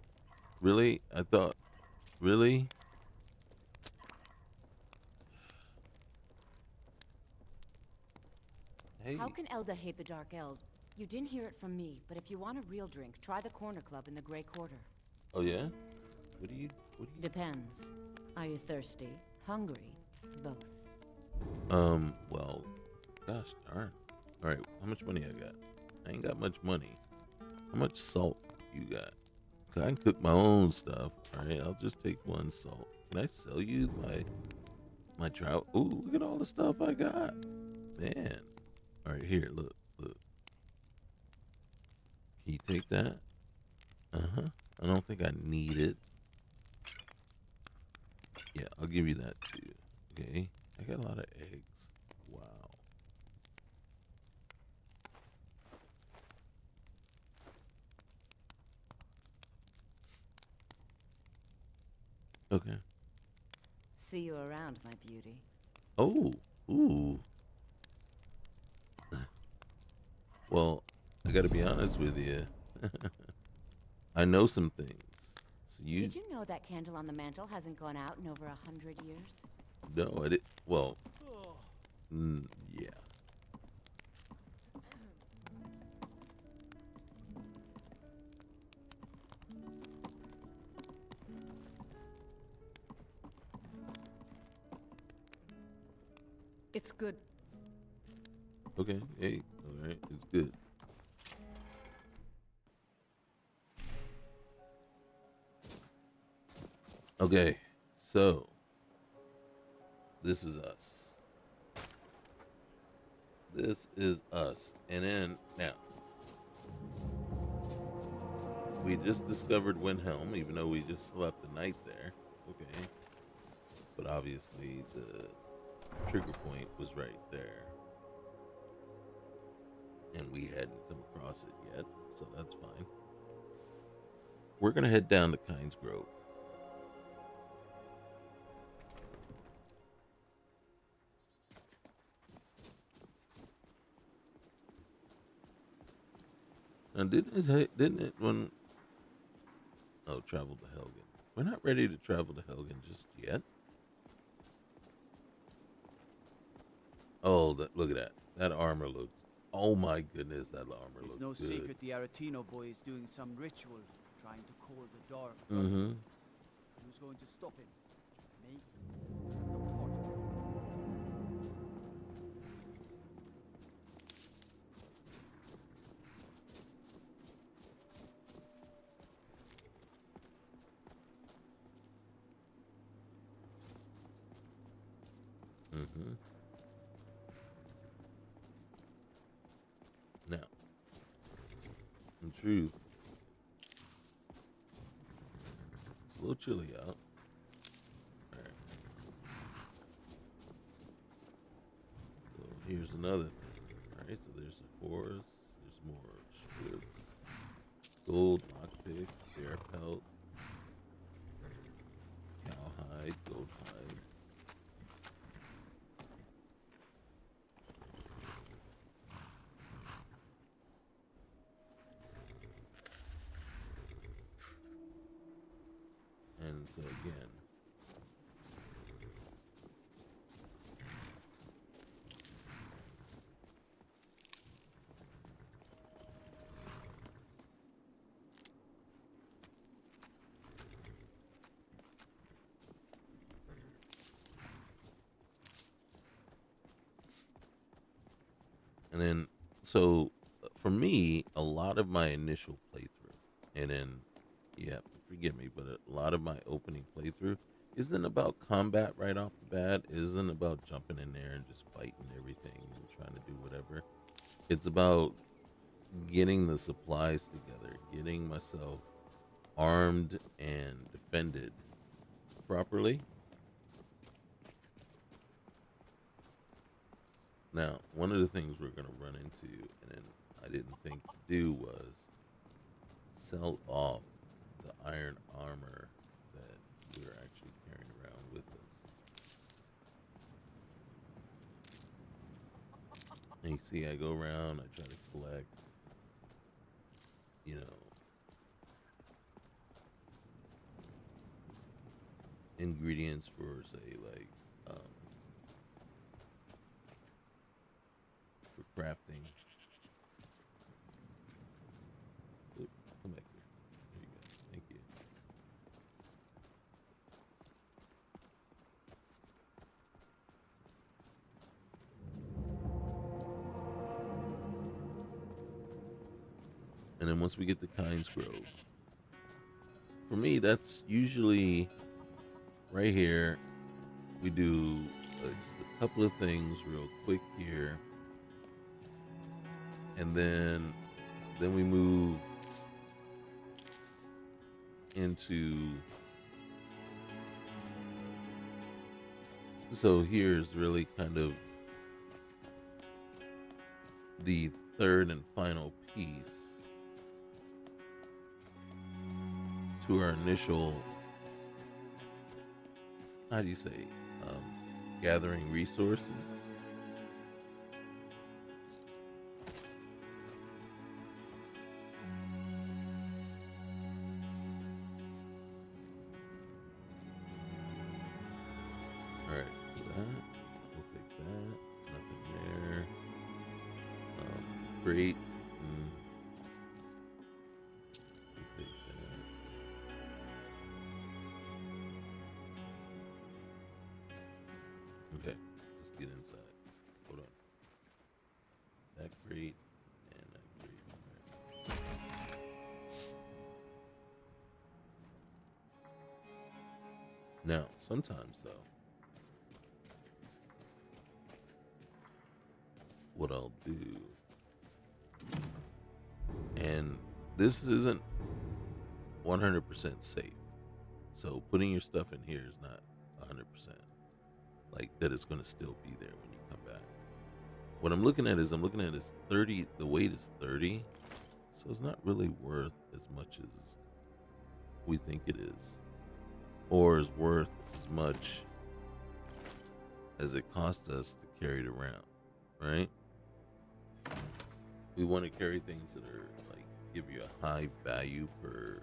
Really? I thought. Really? Hey. How can Elda hate the Dark Elves? You didn't hear it from me, but if you want a real drink, try the Corner Club in the Grey Quarter. Oh yeah? What do you Depends. Are you thirsty? Hungry? Both. Well, gosh darn. Alright, how much money I got? I ain't got much money. How much salt you got? 'Cause I can cook my own stuff. Alright, I'll just take one salt. Can I sell you my trout? Ooh, look at all the stuff I got. Man. Alright, here, look. Can you take that? Uh-huh. I don't think I need it. Yeah, I'll give you that too. Okay. I got a lot of eggs. Wow. Okay. See you around, my beauty. Oh, ooh. Well, I gotta be honest with you. I know some things. So Did you know that candle on the mantle hasn't gone out in over 100 years? No, I did. Well, Yeah. It's good. Okay. Hey. All right. It's good. Okay. So this is us. This is us. And then now we just discovered Windhelm, even though we just slept the night there. Okay. But obviously the trigger point was right there. And we hadn't come across it yet, so that's fine. We're going to head down to Kynes Grove. Now, didn't it when... Oh, travel to Helgen. We're not ready to travel to Helgen just yet. Oh, look at that. That armor looks... Oh my goodness, that armor looks It's no good. secret the Aretino boy is doing some ritual, trying to call the dark. Mm-hmm. Who's going to stop him? Me? No part of it. Mm-hmm. Now, in truth, it's a little chilly out. Alright. So here's another thing. Alright, so there's a horse, there's more strips, gold lockpick, bear pelt, cowhide, gold hide. And so again, and then, so for me, a lot of my initial playthrough, and then you have to forgive me, but a lot of my opening playthrough isn't about combat right off the bat, isn't about jumping in there and just fighting everything and trying to do whatever. It's about getting the supplies together, getting myself armed and defended properly. Now, one of the things we're going to run into, and then I didn't think to do, was sell off the iron armor that we're actually carrying around with us. And you see, I go around, I try to collect, ingredients for, say, like, for crafting. Oop, come back here. There you go. Thank you. And then once we get to Kynes Grove, for me, that's usually right here. We do just a couple of things real quick here, and then we move into. So here's really kind of the third and final piece to our initial, how do you say, gathering resources. All right, so that, we'll take that. Nothing there. Great. Take that. Okay, let's get inside. Hold on. That grate and that grate. Now, sometimes though, what I'll do, and this isn't 100% safe, so putting your stuff in here is not 100%, like that it's going to still be there when you come back. What I'm looking at is 30, the weight is 30, so it's not really worth as much as we think it is, or is worth as much as it costs us to carry it around, right? We want to carry things that are like give you a high value per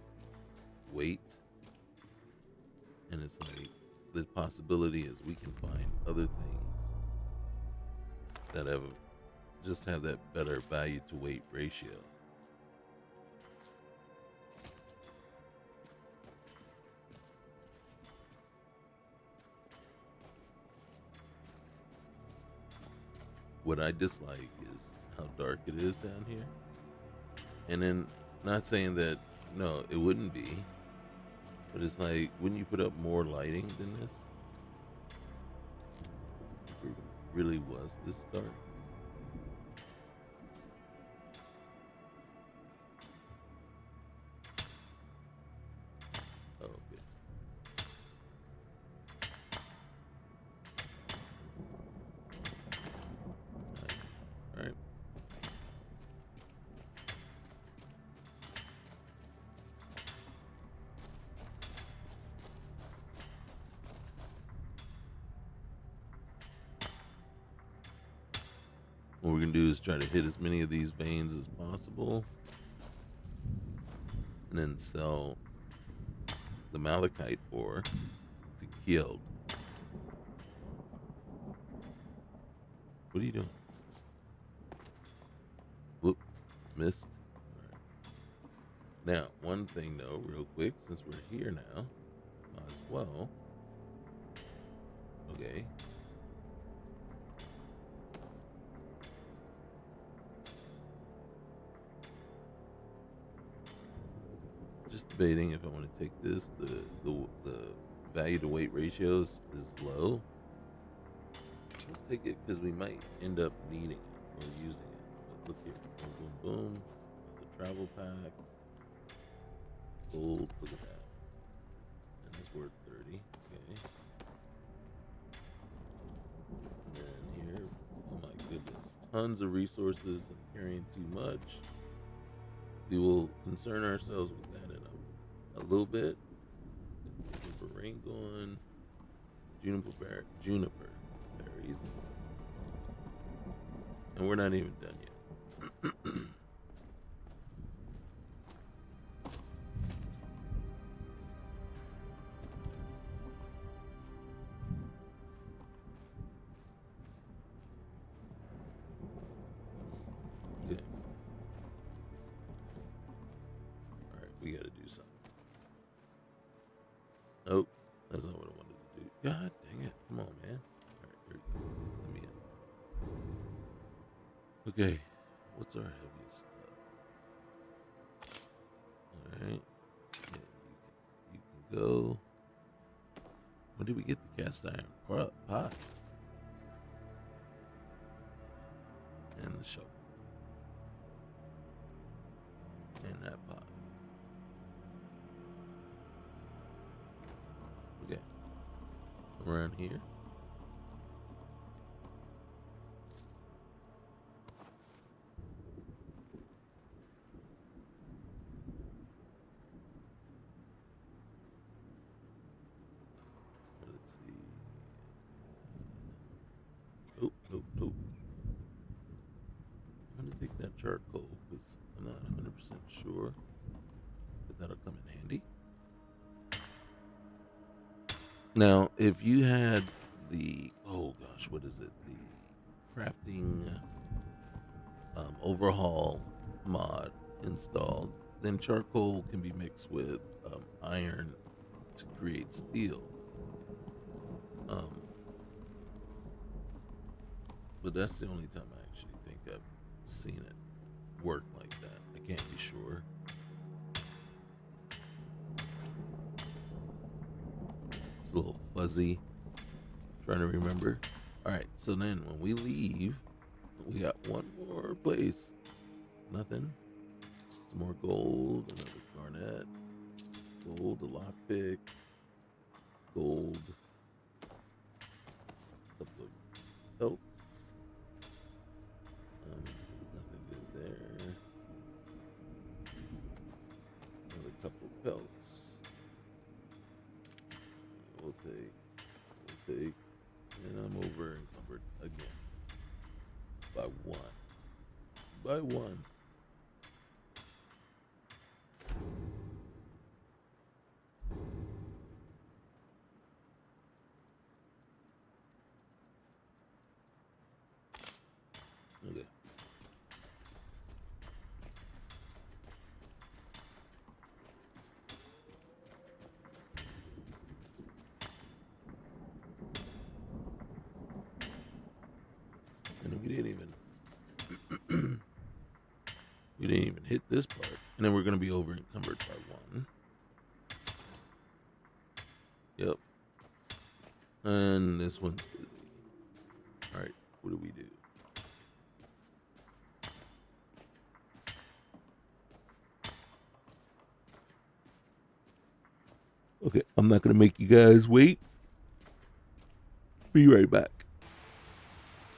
weight, and it's like the possibility is we can find other things that have that better value to weight ratio. What I dislike is how dark it is down here. And then, not saying that, no, it wouldn't be, but it's like, wouldn't you put up more lighting than this? If it really was this dark. Oh, okay. Nice. All right. What we're going to do is try to hit as many of these veins as possible, and then sell the malachite ore to Kjeld. What are you doing? Whoop, missed. All right. Now, one thing though, real quick, since we're here now, might as well. Okay. Just debating if I want to take this. The value to weight ratios is low. We'll take it because we might end up needing it or using it. But look here, boom, boom, boom. The travel pack, gold. Look at that, and it's worth 30. Okay. And then here, oh my goodness, tons of resources and carrying too much. We will concern ourselves with that in a little bit. Silver ring going, juniper berries, and we're not even done yet. Okay. All right, we got to do something. Nope, that's not what I wanted to do. God dang it. Come on, man. All right, here we go. Let me in. Okay, what's our heaviest stuff? All right. Yeah, you can go. When did we get the cast iron pot? And the shovel. And that pot. Okay. Around here. Let's see. Oh, nope, nope. I'm gonna take that charcoal because I'm not 100% sure, but that'll come in handy. Now, if you had the, oh gosh, what is it? crafting overhaul mod installed, then charcoal can be mixed with iron to create steel. But that's the only time I actually think I've seen it work like that. I can't be sure. It's a little fuzzy. Trying to remember. Alright, so then when we leave, we got one more place. Nothing. Some more gold, another garnet. Gold, a lockpick. Gold. A couple of pelts. Nothing good there. Another couple of pelts. We'll take. And I'm over encumbered again. By one. Okay. And we didn't even hit this part. And then we're gonna be over encumbered by one. Yep. And this one's busy. Alright, what do we do? Okay, I'm not gonna make you guys wait. Be right back.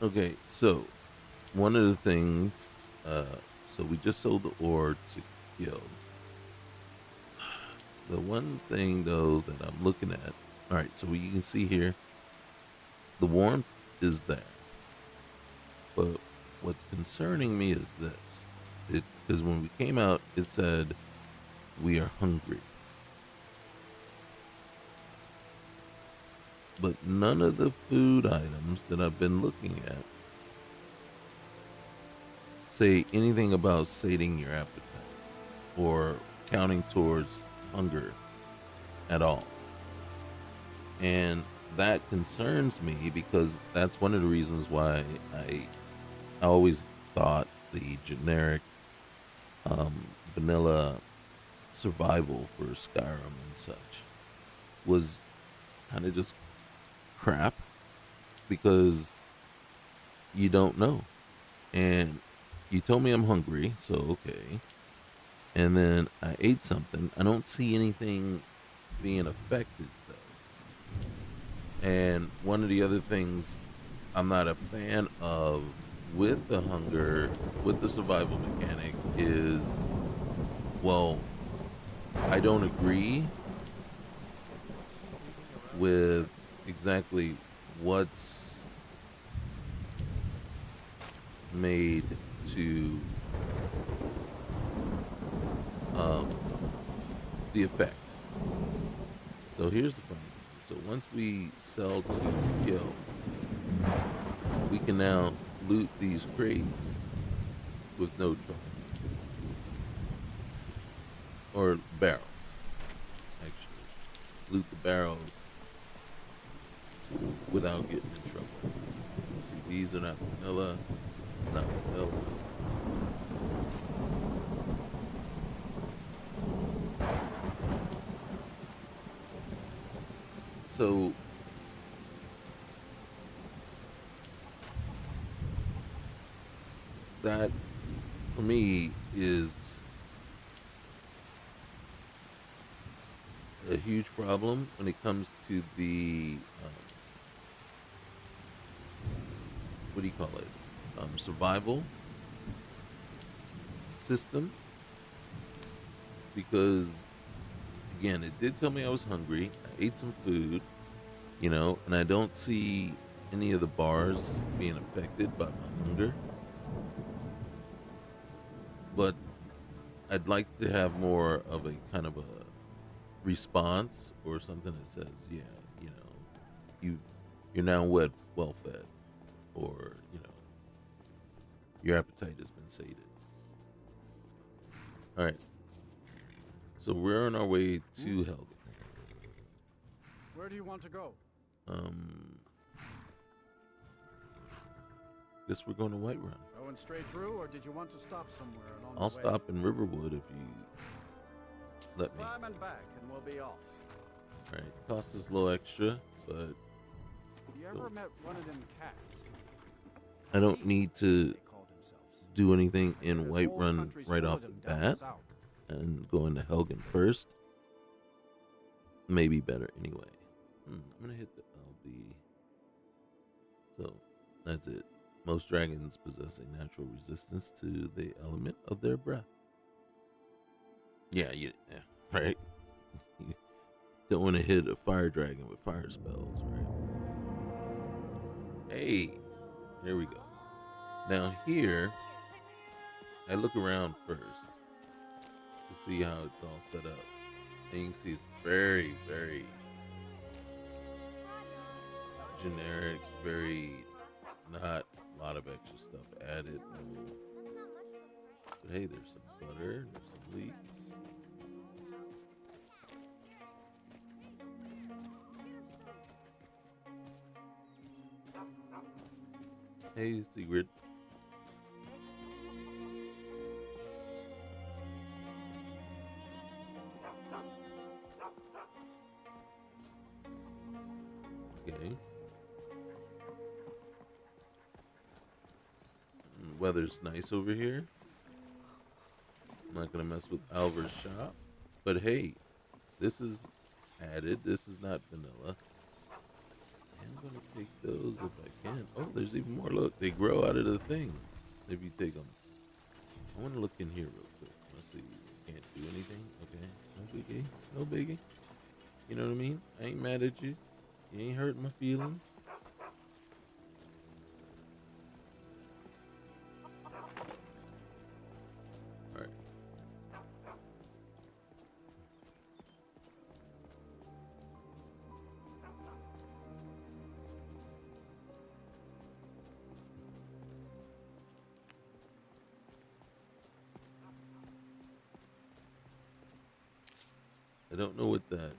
Okay, so one of the things, so we just sold the ore to Guild. The one thing though that I'm looking at, all right, so you can see here, the warmth is there, but what's concerning me is this, because when we came out, it said we are hungry, but none of the food items that I've been looking at say anything about sating your appetite or counting towards hunger at all. And that concerns me because that's one of the reasons why I always thought the generic vanilla survival for Skyrim and such was kind of just crap because you don't know. And you told me I'm hungry, so okay. And then I ate something. I don't see anything being affected though. And one of the other things I'm not a fan of with the hunger, with the survival mechanic is, well, I don't agree with exactly what's made to the effects. So here's the funny thing. So once we sell to Guild, we can now loot these crates with no trouble. Or barrels, actually. Loot the barrels without getting in trouble. See, these are not vanilla. Not vanilla. So that for me is a huge problem when it comes to the what do you call it? Survival system, because again, it did tell me I was hungry. I ate some food, and I don't see any of the bars being affected by my hunger. But I'd like to have more of a kind of a response or something that says, yeah, you're now well fed, or Your appetite has been sated. All right. So we're on our way to Helgen. Where do you want to go? Guess we're going to Whiterun. Going straight through, or did you want to stop somewhere along I'll the way? stop in Riverwood if you let me. Climb and back, and we'll be off. All right. Cost us a little extra, but You ever met one of them cats? I don't need to They called themselves. do anything in There's whole Whiterun countries right full off of the them down bat, south. and go into Helgen first. Maybe better anyway. I'm gonna hit the LB. So that's it. Most dragons possess a natural resistance to the element of their breath. Yeah, right. You don't want to hit a fire dragon with fire spells, right? Hey, here we go. Now here, I look around first to see how it's all set up, and you can see it's very, very generic, very not a lot of extra stuff added. But hey, there's some butter, there's some leeks. Hey, Sigrid. Okay. Weather's nice over here. I'm not gonna mess with Alvar's shop, but hey, this is added. This is not vanilla. I'm gonna take those if I can. Oh, there's even more. Look, they grow out of the thing. If you take them, I want to look in here real quick. Let's see. Can't do anything. Okay, no biggie. No biggie. You know what I mean? I ain't mad at you. You ain't hurting my feelings. All right. I don't know what that.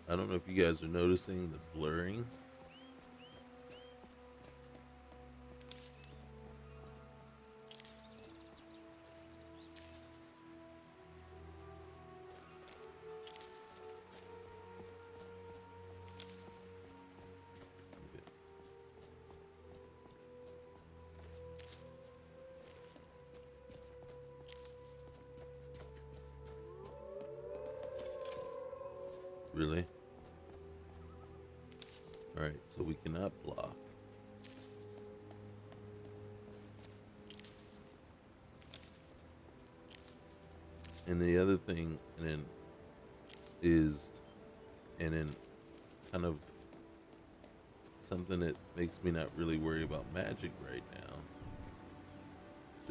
I don't know if you guys are noticing the blurring. Okay. Really? Alright, so we cannot block. And the other thing, and then kind of something that makes me not really worry about magic right now,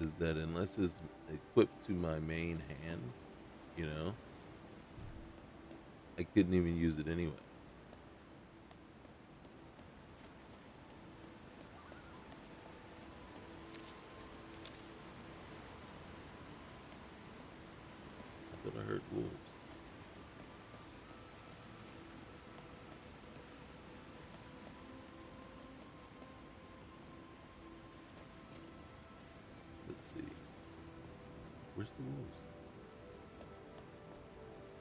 is that unless it's equipped to my main hand, you know, I couldn't even use it anyway. I thought I heard wolves. Let's see. Where's the wolves?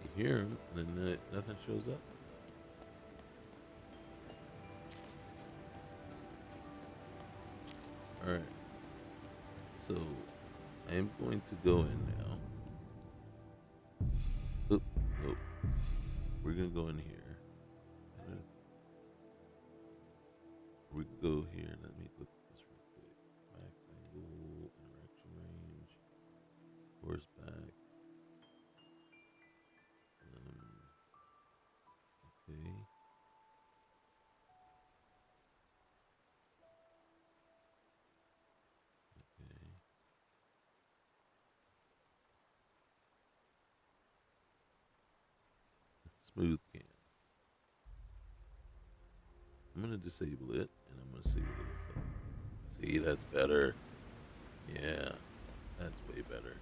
You hear them, and then nothing shows up. All right. So I am going to go in now. Oop, nope. We're gonna go in here. We can go here. Let me look at this real quick. Max angle, interaction range, horseback. Okay. Okay. Smooth cam. I'm gonna disable it, and I'm gonna see what it looks like. See, that's better. Yeah, that's way better.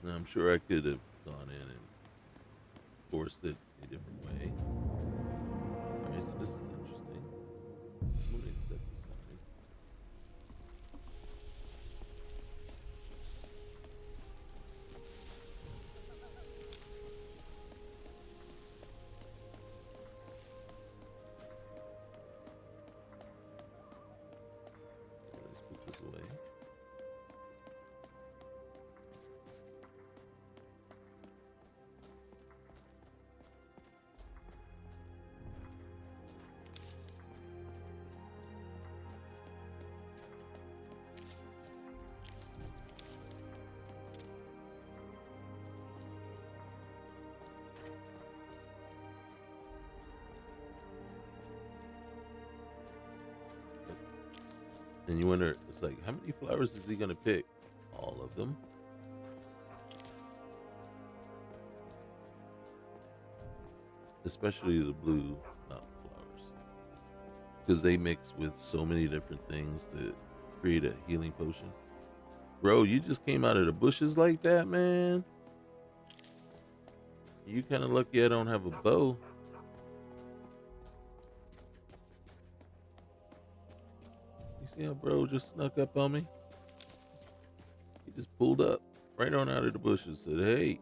Now, I'm sure I could have gone in and forced it a different way. Alright, so this is interesting. I'm gonna set this aside. Let's put this away. And you wonder, it's like, how many flowers is he gonna pick? All of them. Especially the blue mountain flowers. Because they mix with so many different things to create a healing potion. Bro, you just came out of the bushes like that, man. You kind of lucky I don't have a bow. You see how bro just snuck up on me? He just pulled up right on out of the bushes, said, hey.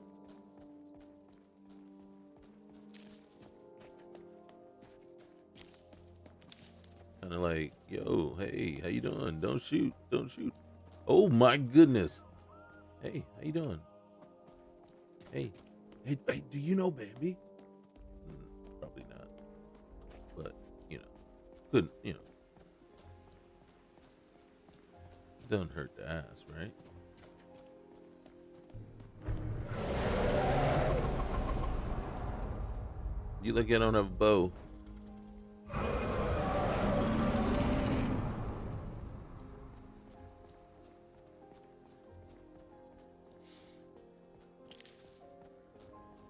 Kind of like, yo, hey, how you doing? Don't shoot, don't shoot. Oh my goodness. Hey, how you doing? Hey, hey, do you know Bambi? Probably not. But, couldn't, doesn't hurt to ask, right? You like I don't have a bow.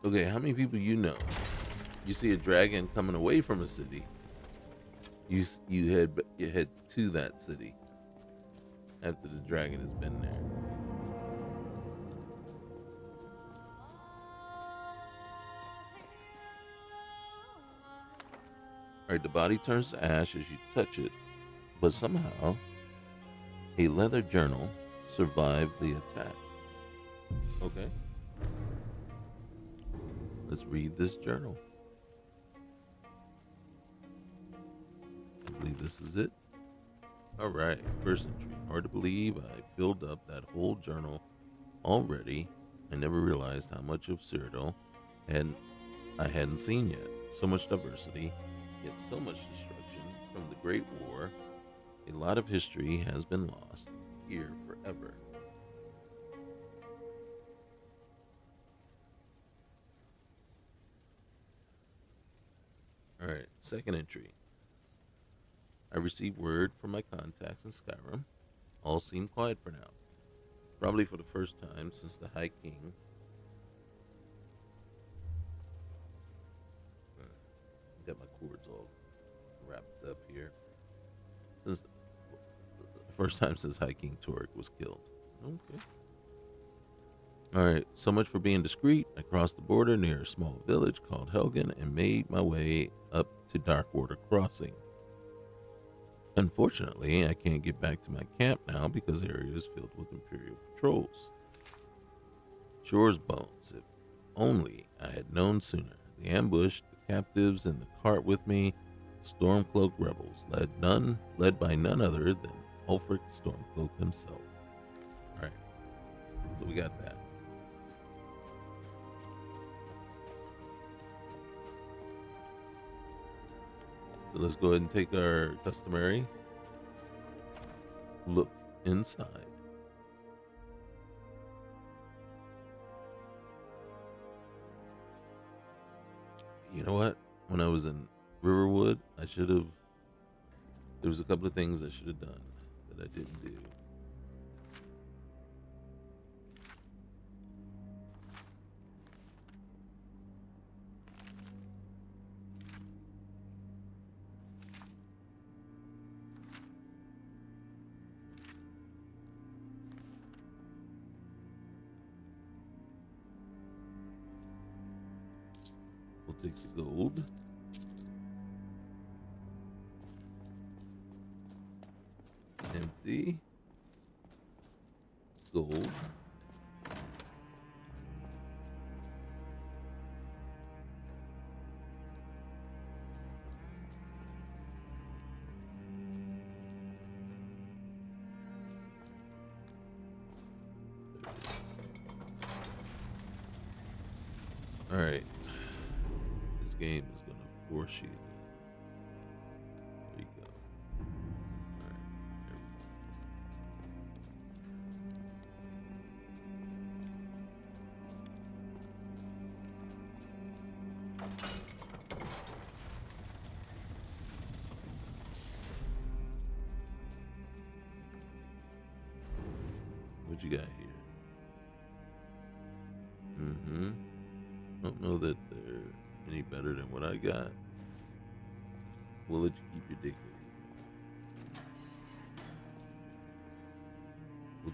Okay, how many people you know? You see a dragon coming away from a city. You head to that city after the dragon has been there. Alright, the body turns to ash as you touch it, but somehow a leather journal survived the attack. Okay. Let's read this journal. I believe this is it. Alright, first entry. Hard to believe I filled up that whole journal already. I never realized how much of Cyrodiil I hadn't seen yet. So much diversity, yet so much destruction from the Great War. A lot of history has been lost here forever. Alright, second entry. I received word from my contacts in Skyrim. All seem quiet for now. Probably for the first time since the High King. Got my cords all wrapped up here. Since the first time since High King Torek was killed. Okay. Alright, so much for being discreet. I crossed the border near a small village called Helgen and made my way up to Darkwater Crossing. Unfortunately, I can't get back to my camp now because the area is filled with Imperial patrols. Shore's bones, if only I had known sooner. The ambush, the captives in the cart with me, Stormcloak rebels, led by none other than Ulfric Stormcloak himself. Alright, so we got that. So let's go ahead and take our customary look inside. You know what? When I was in Riverwood, there was a couple of things I should have done that I didn't do. take the gold. Empty. Gold. All right. This game is going to force you. There you go. All right. There we go. What you got here? Don't know that they're any better than what I got. We'll let you keep your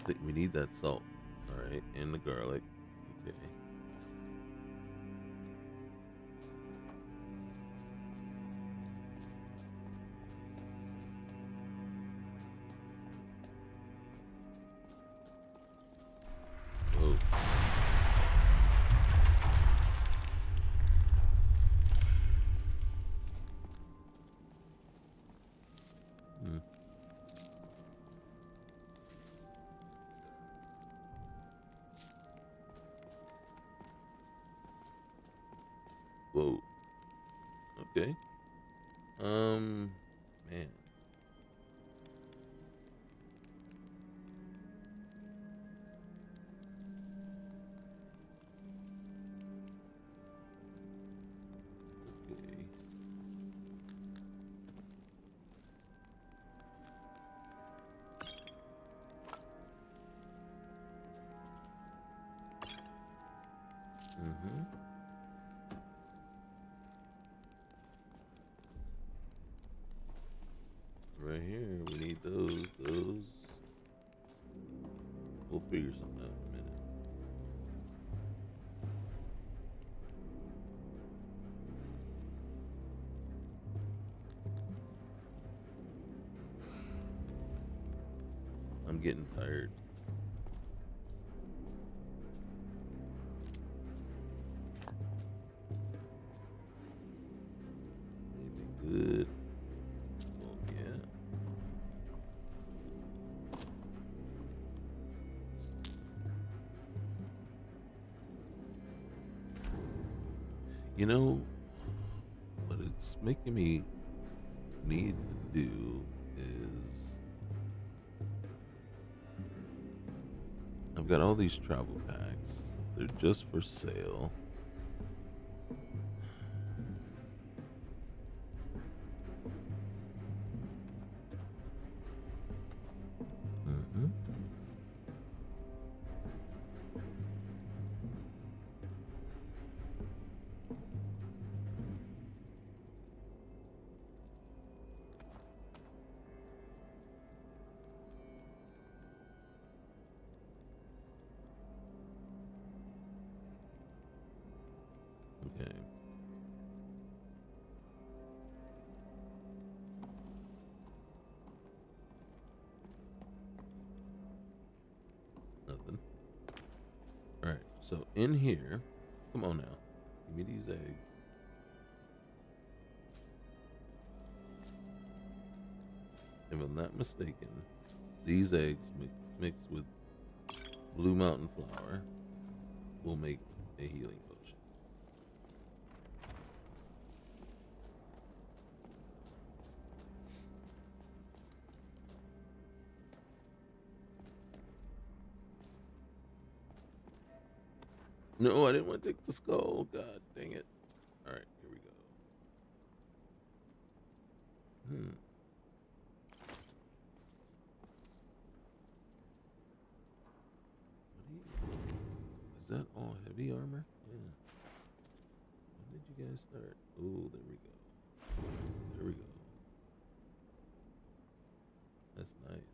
dignity. We need that salt. Alright, and the garlic. Okay. Oh. Whoa. Okay. Man. Okay. Right here, we need those. We'll figure something out in a minute. I'm getting tired. Anything good? Well, yeah. You know, what it's making me need to do is I've got all these travel packs. They're just for sale. Okay. Nothing. Alright, so in here, come on now. Give me these eggs. If I'm not mistaken, these eggs mixed with Blue Mountain flour will make a healing potion. No, I didn't want to take the skull. God dang it. All right, here we go. Is that all heavy armor? Yeah. When did you guys start? Oh, there we go. There we go. That's nice.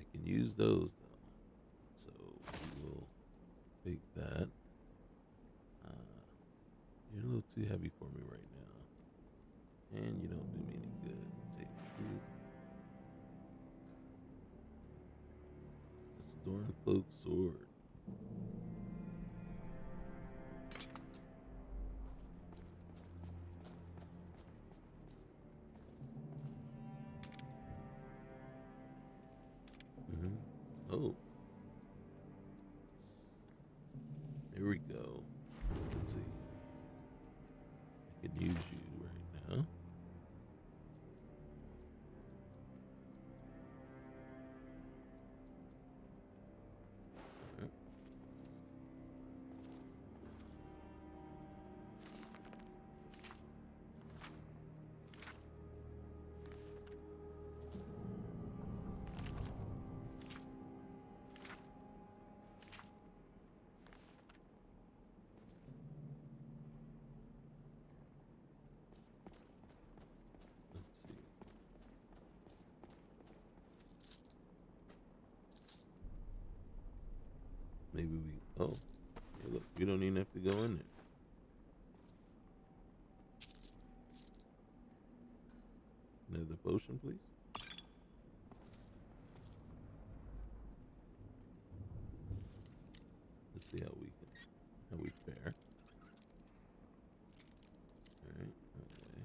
I can use those though. So we will take that. little too heavy for me right now. And you don't do me any good. Take two. A Stormcloak sword. Oh. Here we go. Let's see. I can use you right now. Alright. Let's see. Maybe we. Oh, hey, look, we don't even have to go in there. Another potion, please. Let's see how we fare. All right. Okay.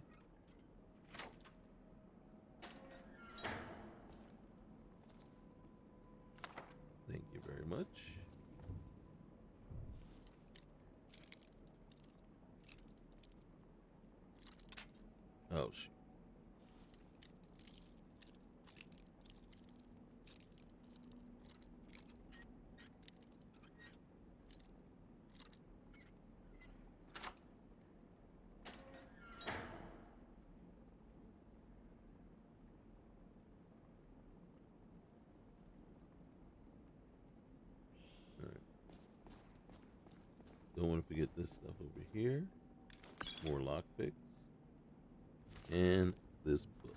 Thank you very much. Oh, shoot. All right. Don't want to forget this stuff over here. More lockpicks. And this book.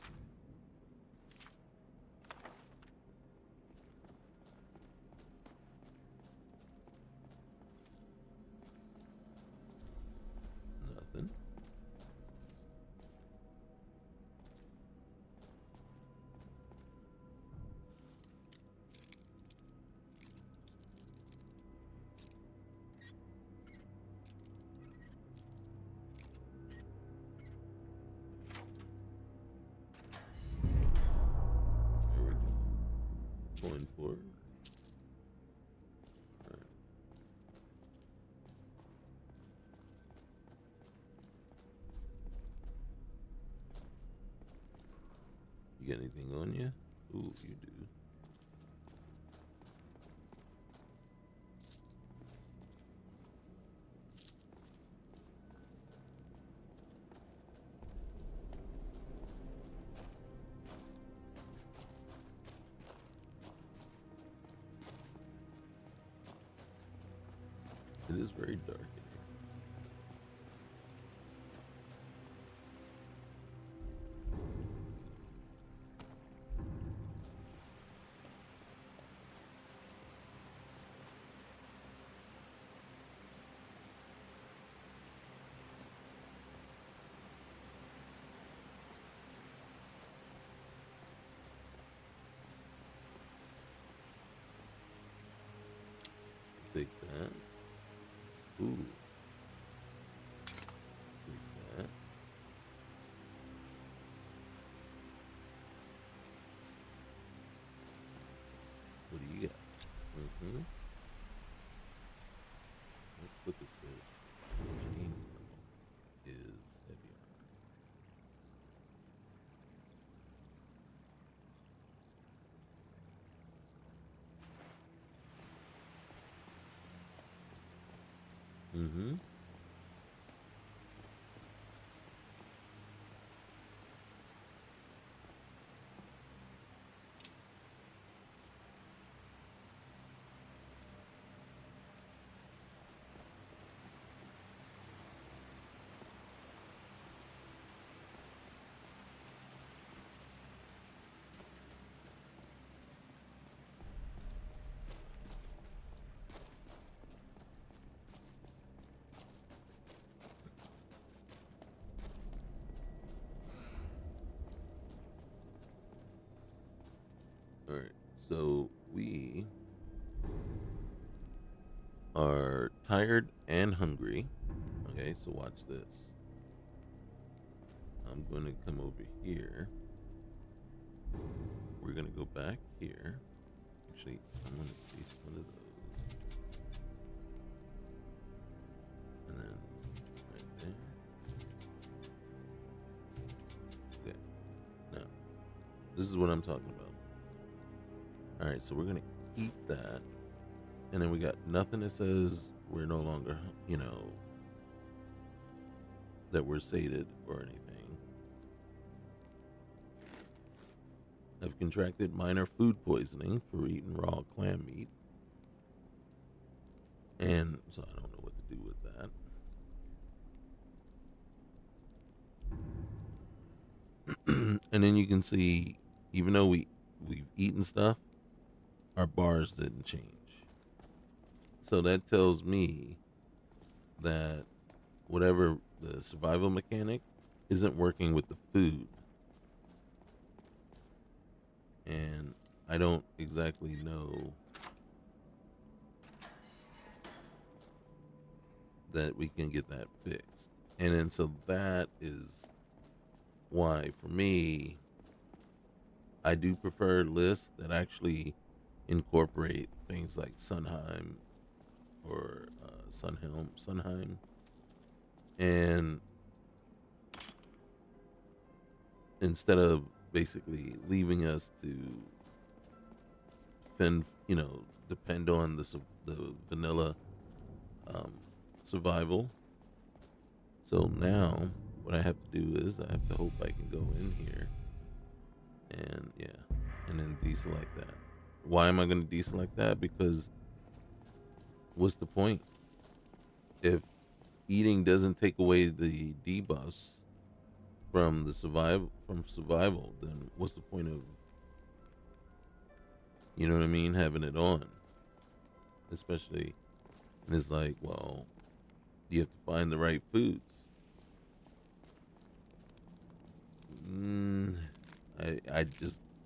Nothing. There we go. Going forward. All right. You got anything on you? Ooh, you do. It is very dark in here. Take that. Ooh. Take that. What do you got? Let's look at this. Chain is heavy armor. So we are tired and hungry. Okay, so watch this. I'm going to come over here. We're going to go back here. Actually, I'm going to place one of those. And then right there. Okay. Now, this is what I'm talking about. Alright, so we're going to eat that. And then we got nothing that says we're no longer, that we're sated or anything. I've contracted minor food poisoning for eating raw clam meat. And so I don't know what to do with that. And then you can see, even though we've eaten stuff, our bars didn't change. So that tells me that whatever the survival mechanic isn't working with the food. And I don't exactly know that we can get that fixed. And then so that is why, for me, I do prefer lists that actually incorporate things like Sunheim or Sunheim, and instead of basically leaving us to depend on the vanilla survival. So now what I have to do is I have to hope I can go in here and then deselect that. Why am I going to deselect that? Because what's the point if eating doesn't take away the debuffs from the survival? Then what's the point of, having it on? Especially, and it's like, well, you have to find the right foods.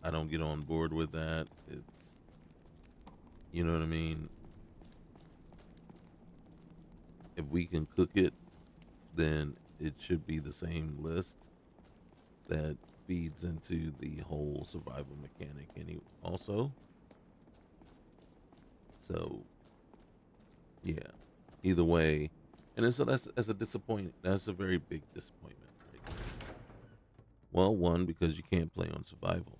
I don't get on board with that. It's, you know what I mean? If we can cook it, then it should be the same list that feeds into the whole survival mechanic also. So, yeah, either way. And so that's a disappointment. That's a very big disappointment right there. Well, one, because you can't play on survival.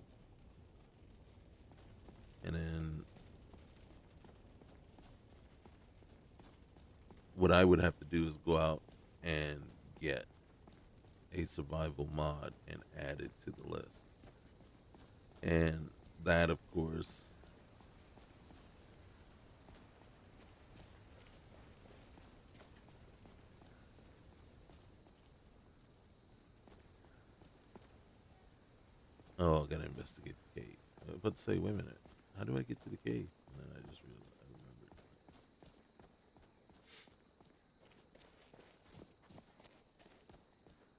And then what I would have to do is go out and get a survival mod and add it to the list. And that, of course, I gotta investigate the cave. I was about to say, wait a minute, how do I get to the cave? And then I just realized I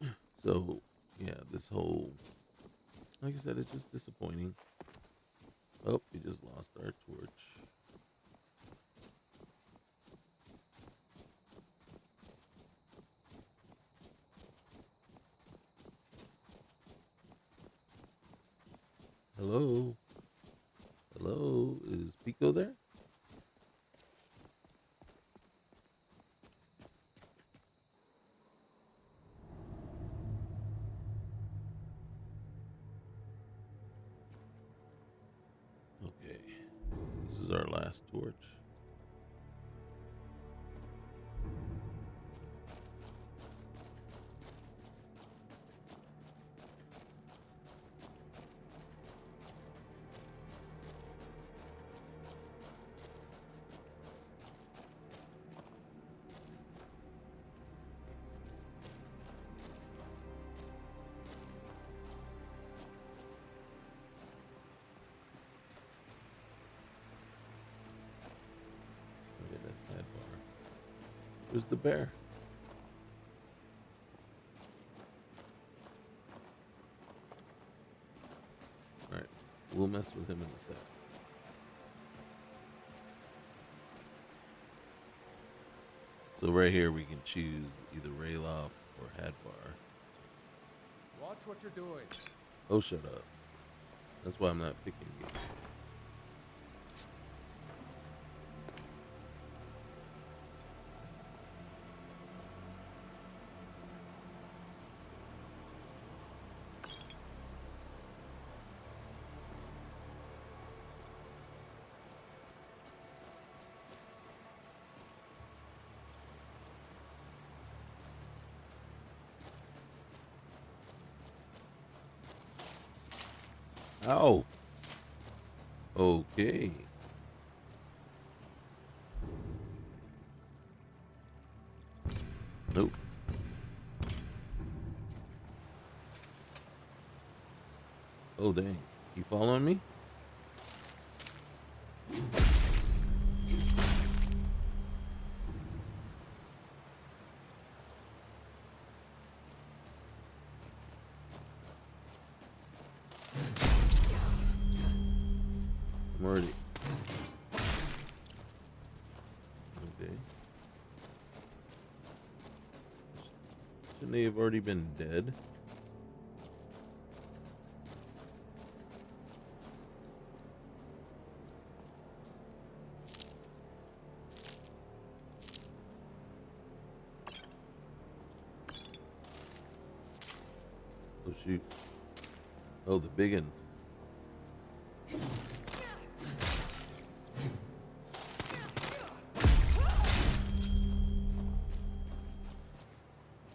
remembered. So, yeah, this whole, like I said, it's just disappointing. Oh, we just lost our torch. Hello? Hello? Is Pico there? Okay. This is our last torch. Okay, that's that bar. Where's the bear? Alright, we'll mess with him in a sec. So right here we can choose either Rayloff or Hadvar. Watch what you're doing. Oh, shut up. That's why I'm not picking you. Ow. Okay. Nope. Oh, dang. You following me? I'm already. Okay. Shouldn't they have already been dead? Oh, shoot. Oh, the big uns.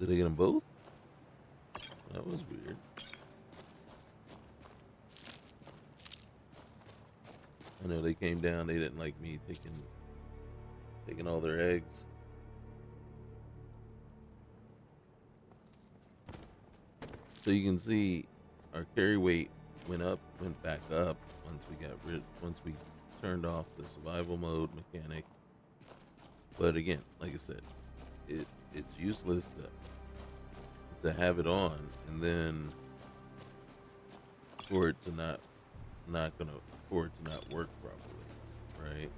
Did I get them both? That was weird. I know they came down. They didn't like me taking all their eggs. So you can see our carry weight went back up once we turned off the survival mode mechanic. But again, like I said, it's useless to have it on and then for it to not work properly, right?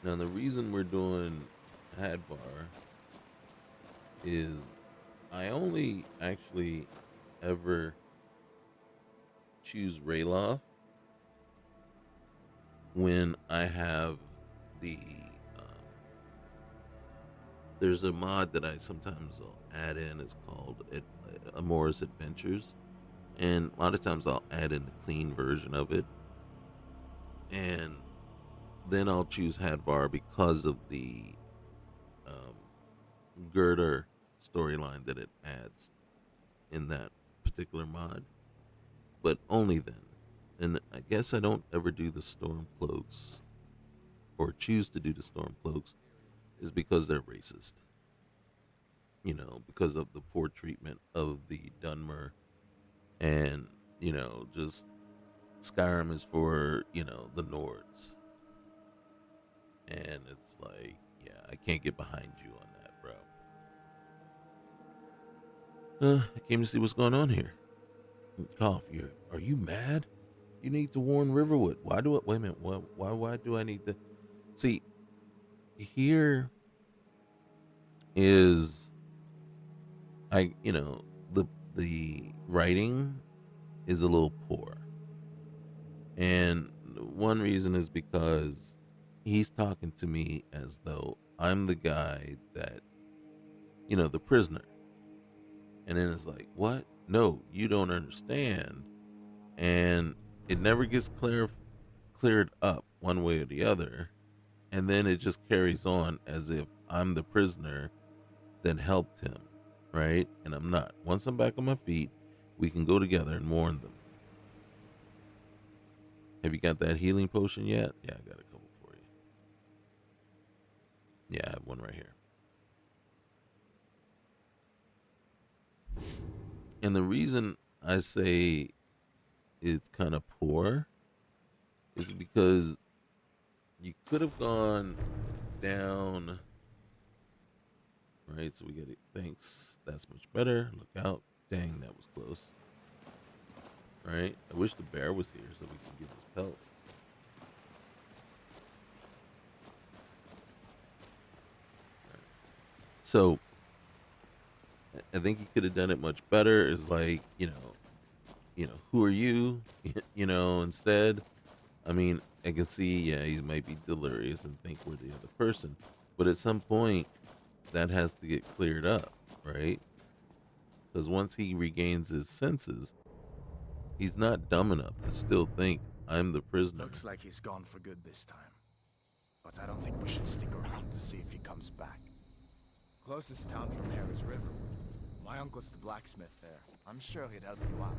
Now the reason we're doing Hadvar is I only actually ever choose Rayloff when I have the there's a mod that I sometimes will add in. It's called Amora's Adventures, and a lot of times I'll add in the clean version of it, and then I'll choose Hadvar because of the girder storyline that it adds in that particular mod, but only then. And I guess I don't ever do the Stormcloaks or choose to do the Stormcloaks is because they're racist. You know, because of the poor treatment of the Dunmer, and just Skyrim is for the Nords, and it's like, yeah, I can't get behind you on that, bro. I came to see what's going on here. Cough, are you mad? You need to warn Riverwood. Wait a minute, why do I need to? See, here is, the writing is a little poor. And one reason is because he's talking to me as though I'm the guy that, the prisoner. And then it's like, what? No, you don't understand. And it never gets cleared up one way or the other. And then it just carries on as if I'm the prisoner that helped him, right? And I'm not. Once I'm back on my feet, we can go together and warn them. Have you got that healing potion yet? Yeah, I got a couple for you. Yeah, I have one right here. And the reason I say it's kind of poor is because you could have gone down. Right, so we get it. Thanks. That's much better. Look out. Dang, that was close. right? I wish the bear was here so we can get his pellets. So I think he could have done it much better. Is like, who are you? Instead, I mean, I can see, yeah, he might be delirious and think we're the other person, but at some point, that has to get cleared up, right? Because once he regains his senses, he's not dumb enough to still think I'm the prisoner. Looks like he's gone for good this time. But I don't think we should stick around to see if he comes back. Closest town from here is Riverwood. My uncle's the blacksmith there. I'm sure he'd help you out.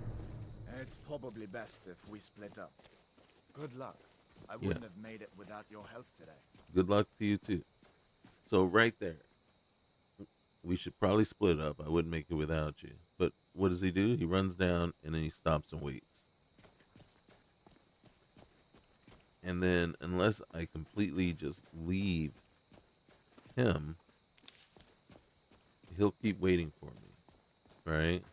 And it's probably best if we split up. Good luck. I wouldn't have made it without your help today. Good luck to you too. So right there, we should probably split up. I wouldn't make it without you. But what does he do? He runs down and then he stops and waits. And then, unless I completely just leave him, he'll keep waiting for me, right?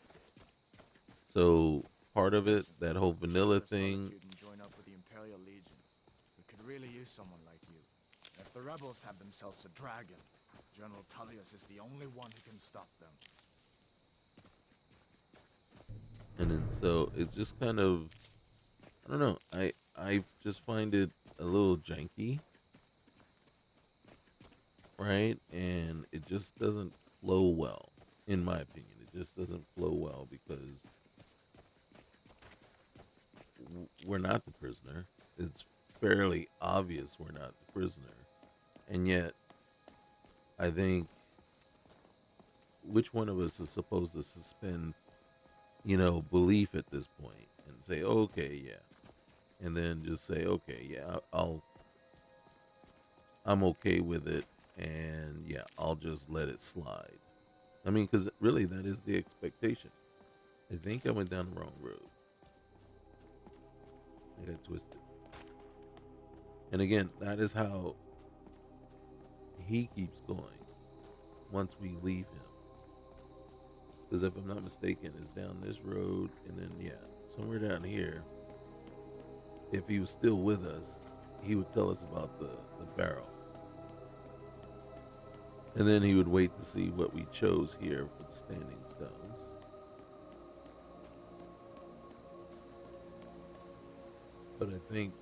So part of it, that whole vanilla thing. Join up with the Imperial Legion. We could really use someone like you. If the rebels have themselves a dragon, General Tullius is the only one who can stop them. And then so it's just kind of, I don't know. I just find it a little janky, right? And it just doesn't flow well, in my opinion. It just doesn't flow well because we're not the prisoner. It's fairly obvious we're not the prisoner. And yet, I think, which one of us is supposed to suspend, belief at this point and say, okay, yeah. And then just say, okay, yeah, I'm okay with it. And yeah, I'll just let it slide. I mean, because really that is the expectation. I think I went down the wrong road. I got twisted. And again, that is how he keeps going once we leave him. Because if I'm not mistaken, it's down this road and then, yeah, somewhere down here. If he was still with us, he would tell us about the barrel. And then he would wait to see what we chose here for the standing stones. But I think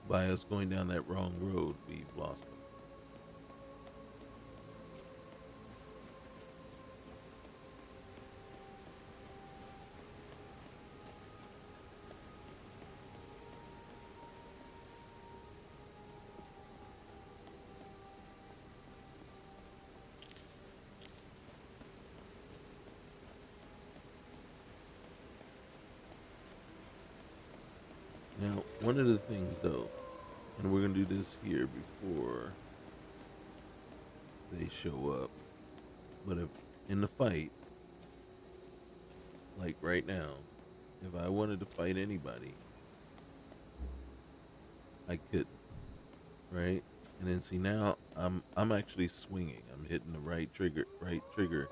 by us going down that wrong road, we've lost him. Now, one of the things though, and we're going to do this here before they show up, but if in the fight, like right now, if I wanted to fight anybody, I couldn't, right? And then see now, I'm actually swinging. I'm hitting the right trigger,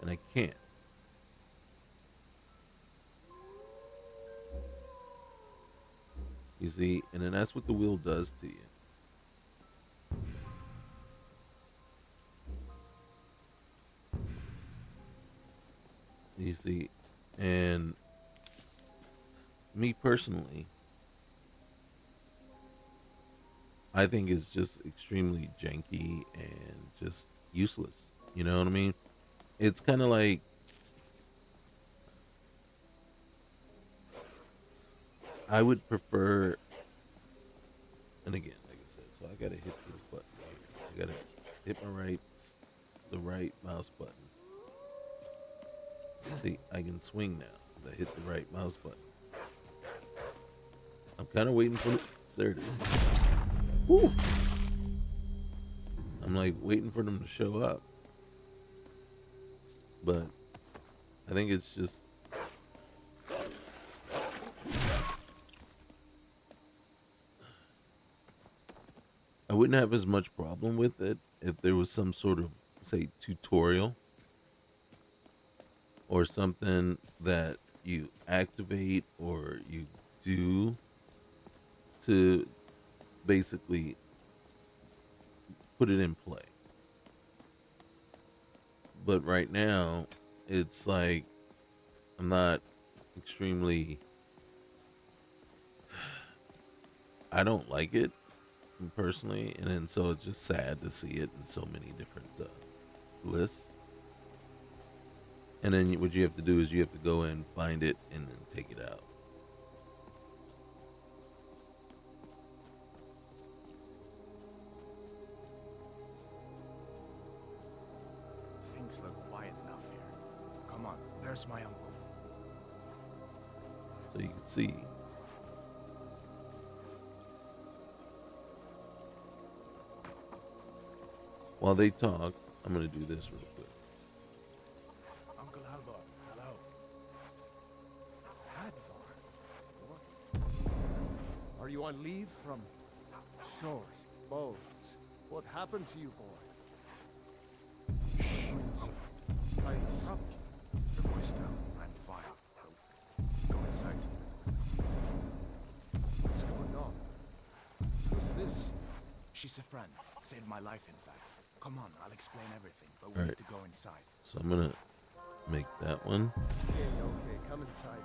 and I can't. You see, and then that's what the wheel does to you. You see, and me personally, I think it's just extremely janky and just useless. You know what I mean? It's kind of like, I would prefer, and again, like I said, so I gotta hit this button here. I gotta hit the right mouse button. See, I can swing now because I hit the right mouse button. I'm kind of waiting for there it is. Woo! I'm like waiting for them to show up, but I think it's just. I wouldn't have as much problem with it if there was some sort of, say, tutorial or something that, you activate or you do to basically put it in play. But right now, it's like I'm not extremely. I don't like it personally, and then so it's just sad to see it in so many different lists. And then what you have to do is you have to go in, find it, and then take it out. Things look quiet enough here. Come on, there's my uncle. So you can see. While they talk, I'm going to do this real quick. Uncle Halvar, hello. Hadvar? Are you on leave from shores, boats? What happened to you, boy? Shh. Please. Your voice down. I'm fine. Go inside. What's going on? Who's this? She's a friend. Saved my life, in fact. Come on, I'll explain everything, but we All need right. to go inside. So I'm going to make that one. Okay, come inside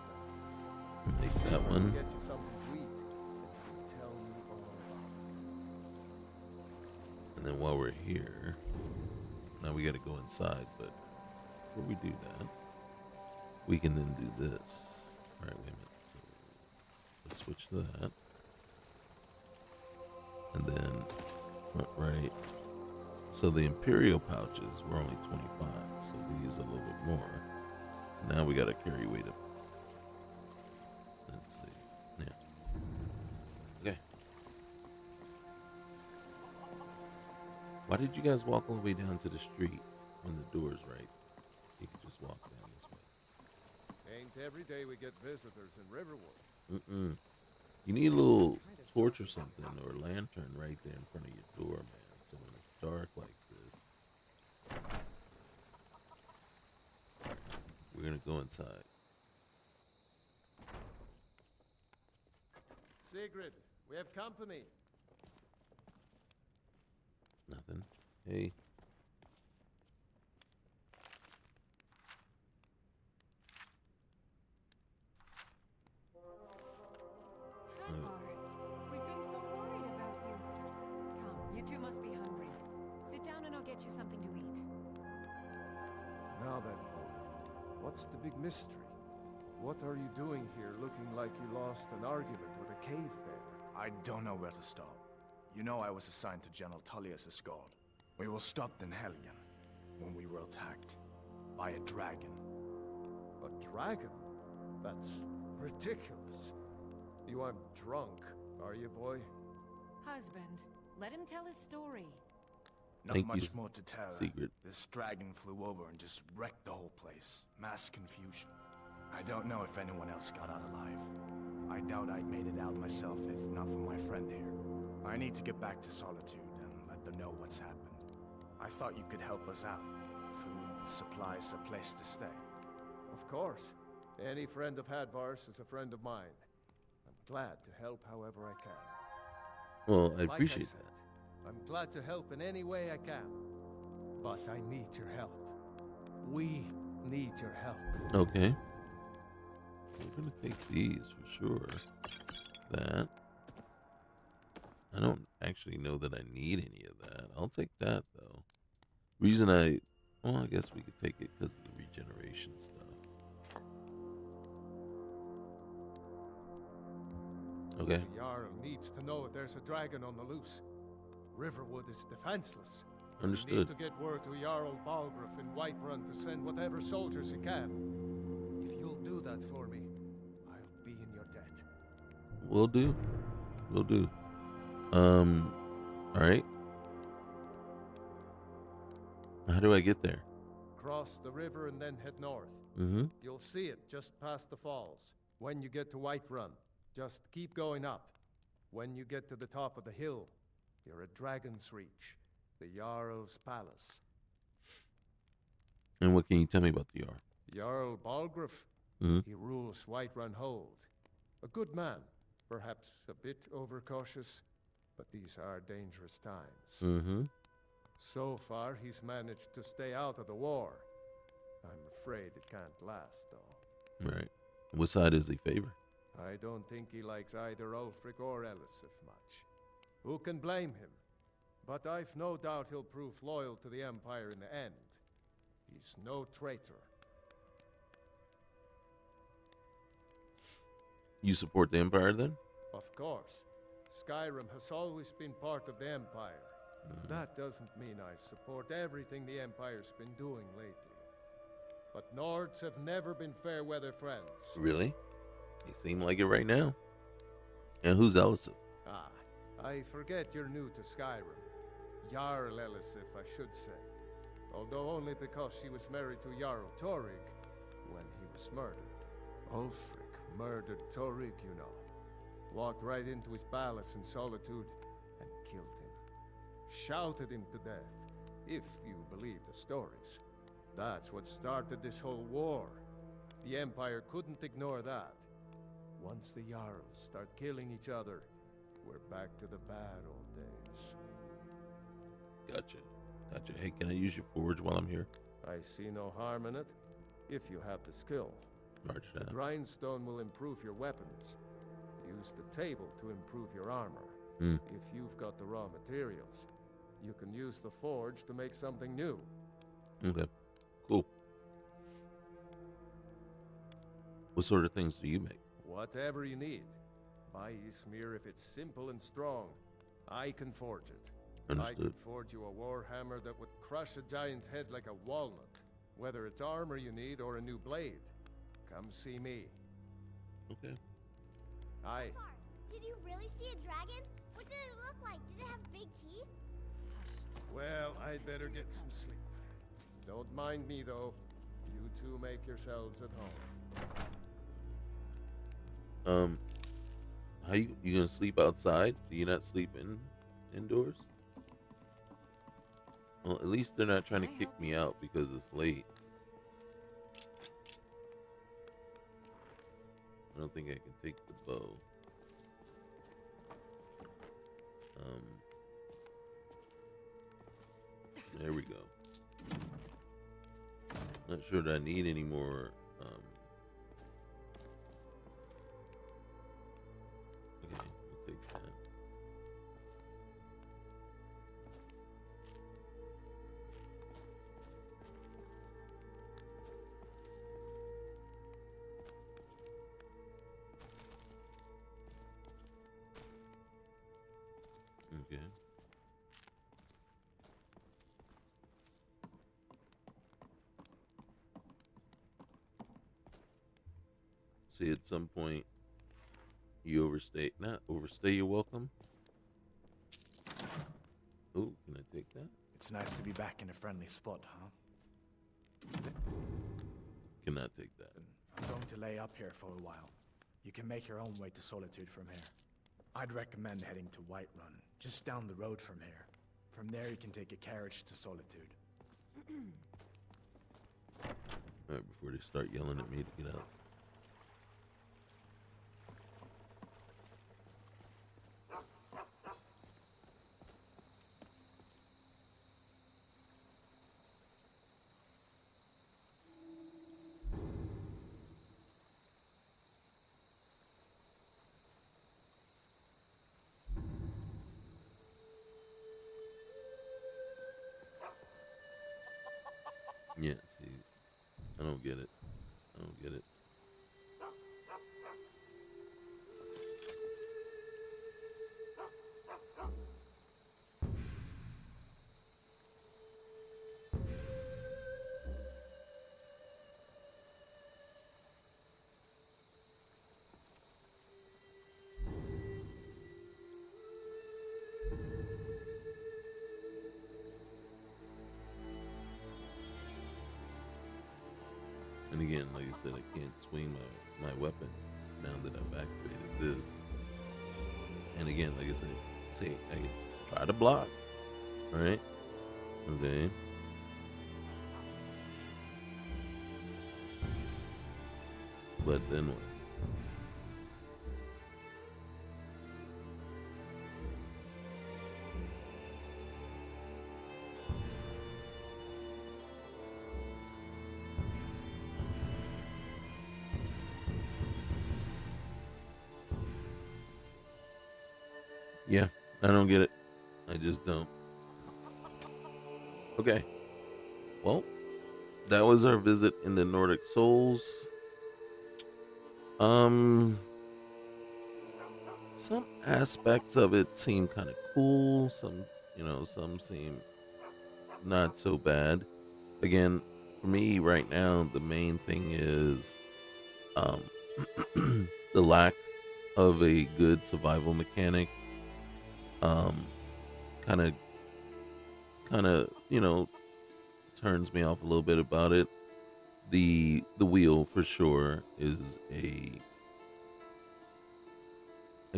then. Make that one. Get you something to eat. And tell me all about it. And then while we're here, now we got to go inside, but before we do that, we can then do this. All right, wait a minute. So let's switch to that. And then front right. So the Imperial pouches were only 25, so these are a little bit more. So now we got to carry weight up. Let's see. Yeah. Okay. Why did you guys walk all the way down to the street when the door's right? You could just walk down this way. Ain't every day we get visitors in Riverwood. Mm-mm. You need a little torch or something, or a lantern right there in front of your door, man. So when it's dark like this, we're gonna go inside. Sigrid, we have company. Nothing. Hey. We've been so worried about you. Come, you two must be hungry. Sit down and I'll get you something to eat. Now then, boy, what's the big mystery? What are you doing here looking like you lost an argument with a cave bear? I don't know where to stop. You know I was assigned to General Tullius' guard. We were stopped in Helgen when we were attacked by a dragon. A dragon? That's ridiculous. You aren't drunk, are you, boy? Husband, let him tell his story. Not Thank much you, more to tell. Secret. This dragon flew over and just wrecked the whole place. Mass confusion. I don't know if anyone else got out alive. I doubt I'd made it out myself if not for my friend here. I need to get back to Solitude and let them know what's happened. I thought you could help us out. Food, supplies, a place to stay. Of course. Any friend of Hadvar's is a friend of mine. I'm glad to help however I can. Well, I Like appreciate said, that. I'm glad to help in any way I can. But I need your help. We need your help. Okay. We're gonna take these for sure. That. I don't actually know that I need any of that. I'll take that though. Well, I guess we could take it because of the regeneration stuff. Okay. The Jarl needs to know if there's a dragon on the loose. Riverwood is defenseless. Understood. We need to get word to Jarl Balgruuf in Whiterun to send whatever soldiers he can. If you'll do that for me, I'll be in your debt. Will do. Will do. Alright. How do I get there? Cross the river and then head north. Mm-hmm. You'll see it just past the falls. When you get to Whiterun, just keep going up. When you get to the top of the hill, you're at Dragon's Reach, the Jarl's palace. And what can you tell me about the Jarl? Jarl Balgruuf, Mhm. He rules Whiterun Hold. A good man, perhaps a bit overcautious, but these are dangerous times. Mm-hmm. So far, he's managed to stay out of the war. I'm afraid it can't last, though. Right. What side does he favor? I don't think he likes either Ulfric or Elisif much. Who can blame him? But I've no doubt he'll prove loyal to the Empire in the end. He's no traitor. You support the Empire then? Of course. Skyrim has always been part of the Empire. That doesn't mean I support everything the Empire's been doing lately. But Nords have never been fair weather friends. Really? They seem like it right now. And who's Elisif? Ah, I forget you're new to Skyrim. Jarl Elisif, I should say. Although only because she was married to Jarl Torrig when he was murdered. Ulfric murdered Torrig, you know. Walked right into his palace in Solitude and killed him. Shouted him to death, if you believe the stories. That's what started this whole war. The Empire couldn't ignore that. Once the Jarls start killing each other, we're back to the bad old days. Gotcha. Hey, can I use your forge while I'm here? I see no harm in it, if you have the skill. March The down. grindstone will improve your weapons. Use the table to improve your armor. Mm. If you've got the raw materials, you can use the forge to make something new. Okay. Cool. What sort of things do you make? Whatever you need. Buy Ysmir if it's simple and strong. I can forge it. I Understood. could forge you a warhammer that would crush a giant's head like a walnut. Whether it's armor you need or a new blade, come see me. Okay. Aye. Did you really see a dragon? What did it look like? Did it have big teeth? Well, I'd better get some sleep. Don't mind me, though. You two make yourselves at home. How you gonna sleep outside? Do you not sleep indoors? Well, at least they're not trying to kick me out because it's late. I don't think I can take the bow. There we go. Not sure that I need any more. Okay, we'll take that. Okay. See, at some point, you not overstay your welcome. Oh, can I take that? It's nice to be back in a friendly spot, huh? Cannot take that. I'm going to lay up here for a while. You can make your own way to Solitude from here. I'd recommend heading to Whiterun, just down the road from here. From there you can take a carriage to Solitude. Alright, before they start yelling at me to get out. Yeah, see, I don't get it. I don't get it. And again, like I said, I can't swing my weapon now that I've activated this. And again, like I said, say I can try to block, right? Okay. But then what? Yeah, I don't get it. I just don't. Okay. Well, that was our visit into Nordic Souls. Um, some aspects of it seem kind of cool. Some seem not so bad. Again, for me right now, the main thing is um, the lack of a good survival mechanic. Um, kind of, turns me off a little bit about it. The wheel for sure is a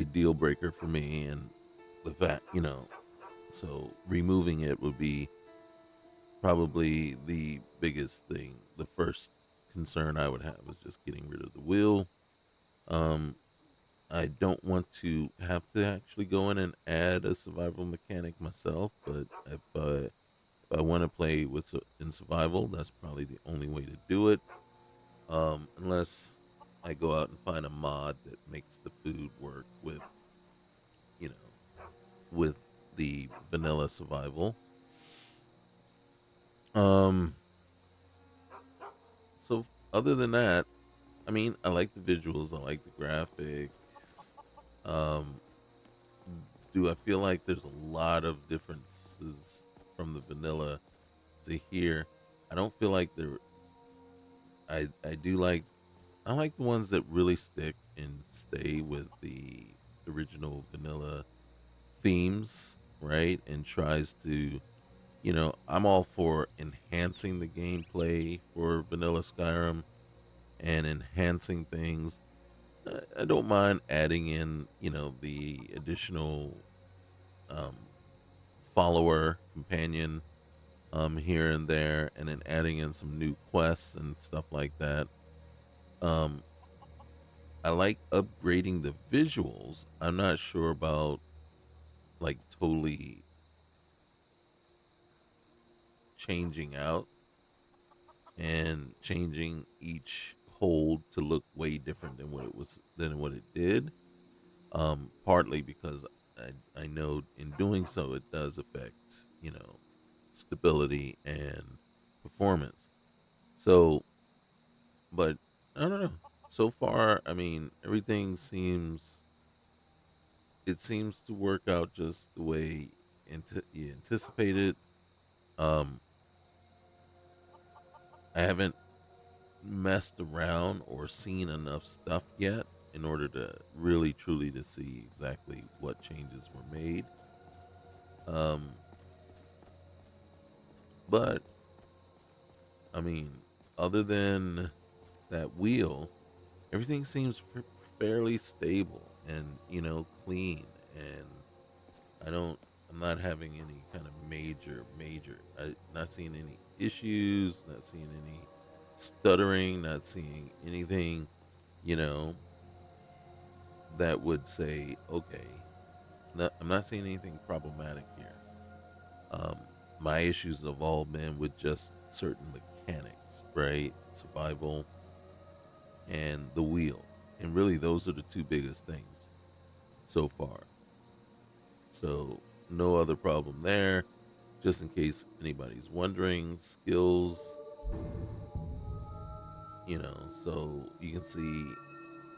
deal breaker for me, and the fact, so removing it would be probably the biggest thing. The first concern I would have is just getting rid of the wheel. Um, I don't want to have to actually go in and add a survival mechanic myself, but if I want to play in survival, that's probably the only way to do it. Unless I go out and find a mod that makes the food work you know, with the vanilla survival. Um, so other than that, I mean, I like the visuals, I like the graphics. Um, do I feel like there's a lot of differences from the vanilla to here? I don't feel like there. I do like I like the ones that really stick and stay with the original vanilla themes, right? And tries to, I'm all for enhancing the gameplay for vanilla Skyrim and enhancing things. I don't mind adding in, the additional um, follower companion here and there, and then adding in some new quests and stuff like that. Um, I like upgrading the visuals. I'm not sure about like totally changing out and changing each hold to look way different than what it did. Partly because I know in doing so it does affect, stability and performance. So, but I don't know. So far, I mean, everything seems to work out just the way you anticipated. Um, I haven't messed around or seen enough stuff yet in order to really truly to see exactly what changes were made. Um, but I mean, other than that wheel, everything seems fairly stable and clean, and I don't. I'm not having any kind of major. Not seeing any issues. Not seeing any stuttering. Not seeing anything, you know, that would say, okay, I'm not seeing anything problematic here. Um, my issues have all been with just certain mechanics, right? Survival and the wheel, and really those are the two biggest things so far. So no other problem there. Just in case anybody's wondering, skills, so you can see,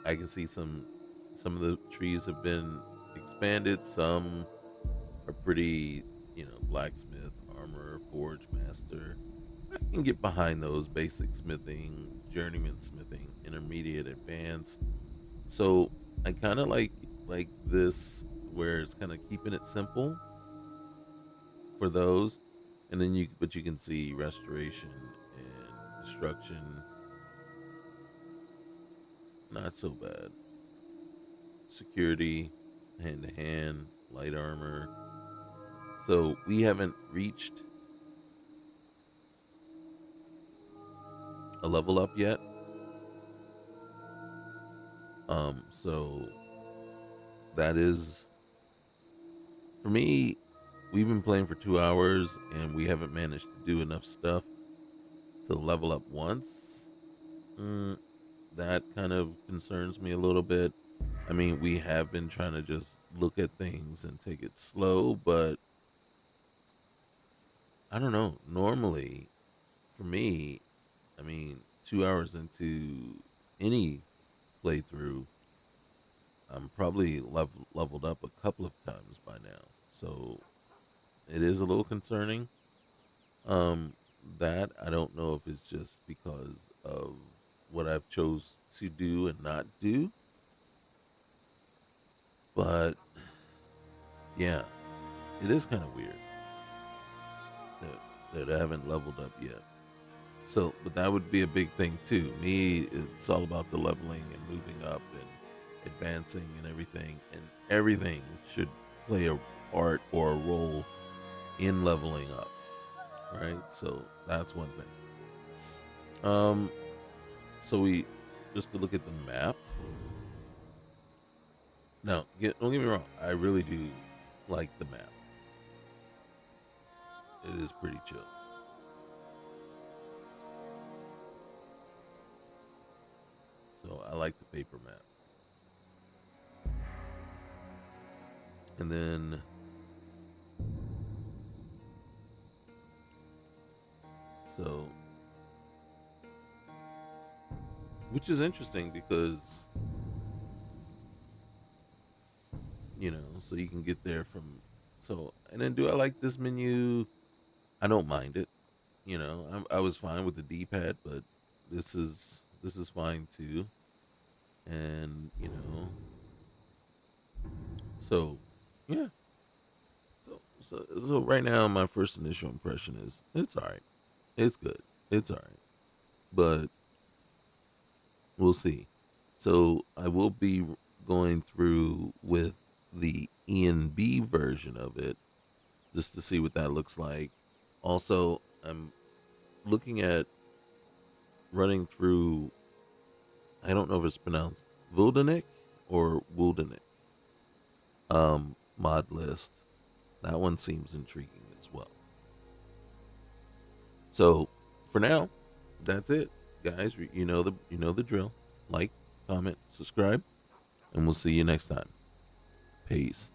I can see some of the trees have been expanded. Some are pretty, blacksmith, armor, forge master. I can get behind those: basic smithing, journeyman smithing, intermediate, advanced. So I kind of like this, where it's kind of keeping it simple for those, and then but you can see restoration and destruction, not so bad. Security, hand to hand, light armor. So we haven't reached a level up yet. So that is, for me, we've been playing for 2 hours and we haven't managed to do enough stuff to level up once. That kind of concerns me a little bit. I mean, we have been trying to just look at things and take it slow, but I don't know. Normally, for me, I mean, 2 hours into any playthrough, I'm probably leveled up a couple of times by now. So it is a little concerning. Um, that I don't know if it's just because of what I've chose to do and not do, but yeah, it is kind of weird that I haven't leveled up yet. So, but that would be a big thing too. Me, it's all about the leveling and moving up and advancing and everything should play a part or a role in leveling up, right? So that's one thing. So we just to look at the map. Now, don't get me wrong. I really do like the map. It is pretty chill. So I like the paper map. And then so, which is interesting because, so you can get there from, so, and then do I like this menu? I don't mind it. I was fine with the D-pad, but this is fine too. And, so yeah. So right now my first initial impression is it's all right. It's good. It's all right. But we'll see. So I will be going through with the E&B version of it just to see what that looks like. Also, I'm looking at running through, I don't know if it's pronounced Vuldanik or Wuldanik mod list. That one seems intriguing as well. So for now, that's it, guys. You know the drill. Like, comment, subscribe, and we'll see you next time. Peace.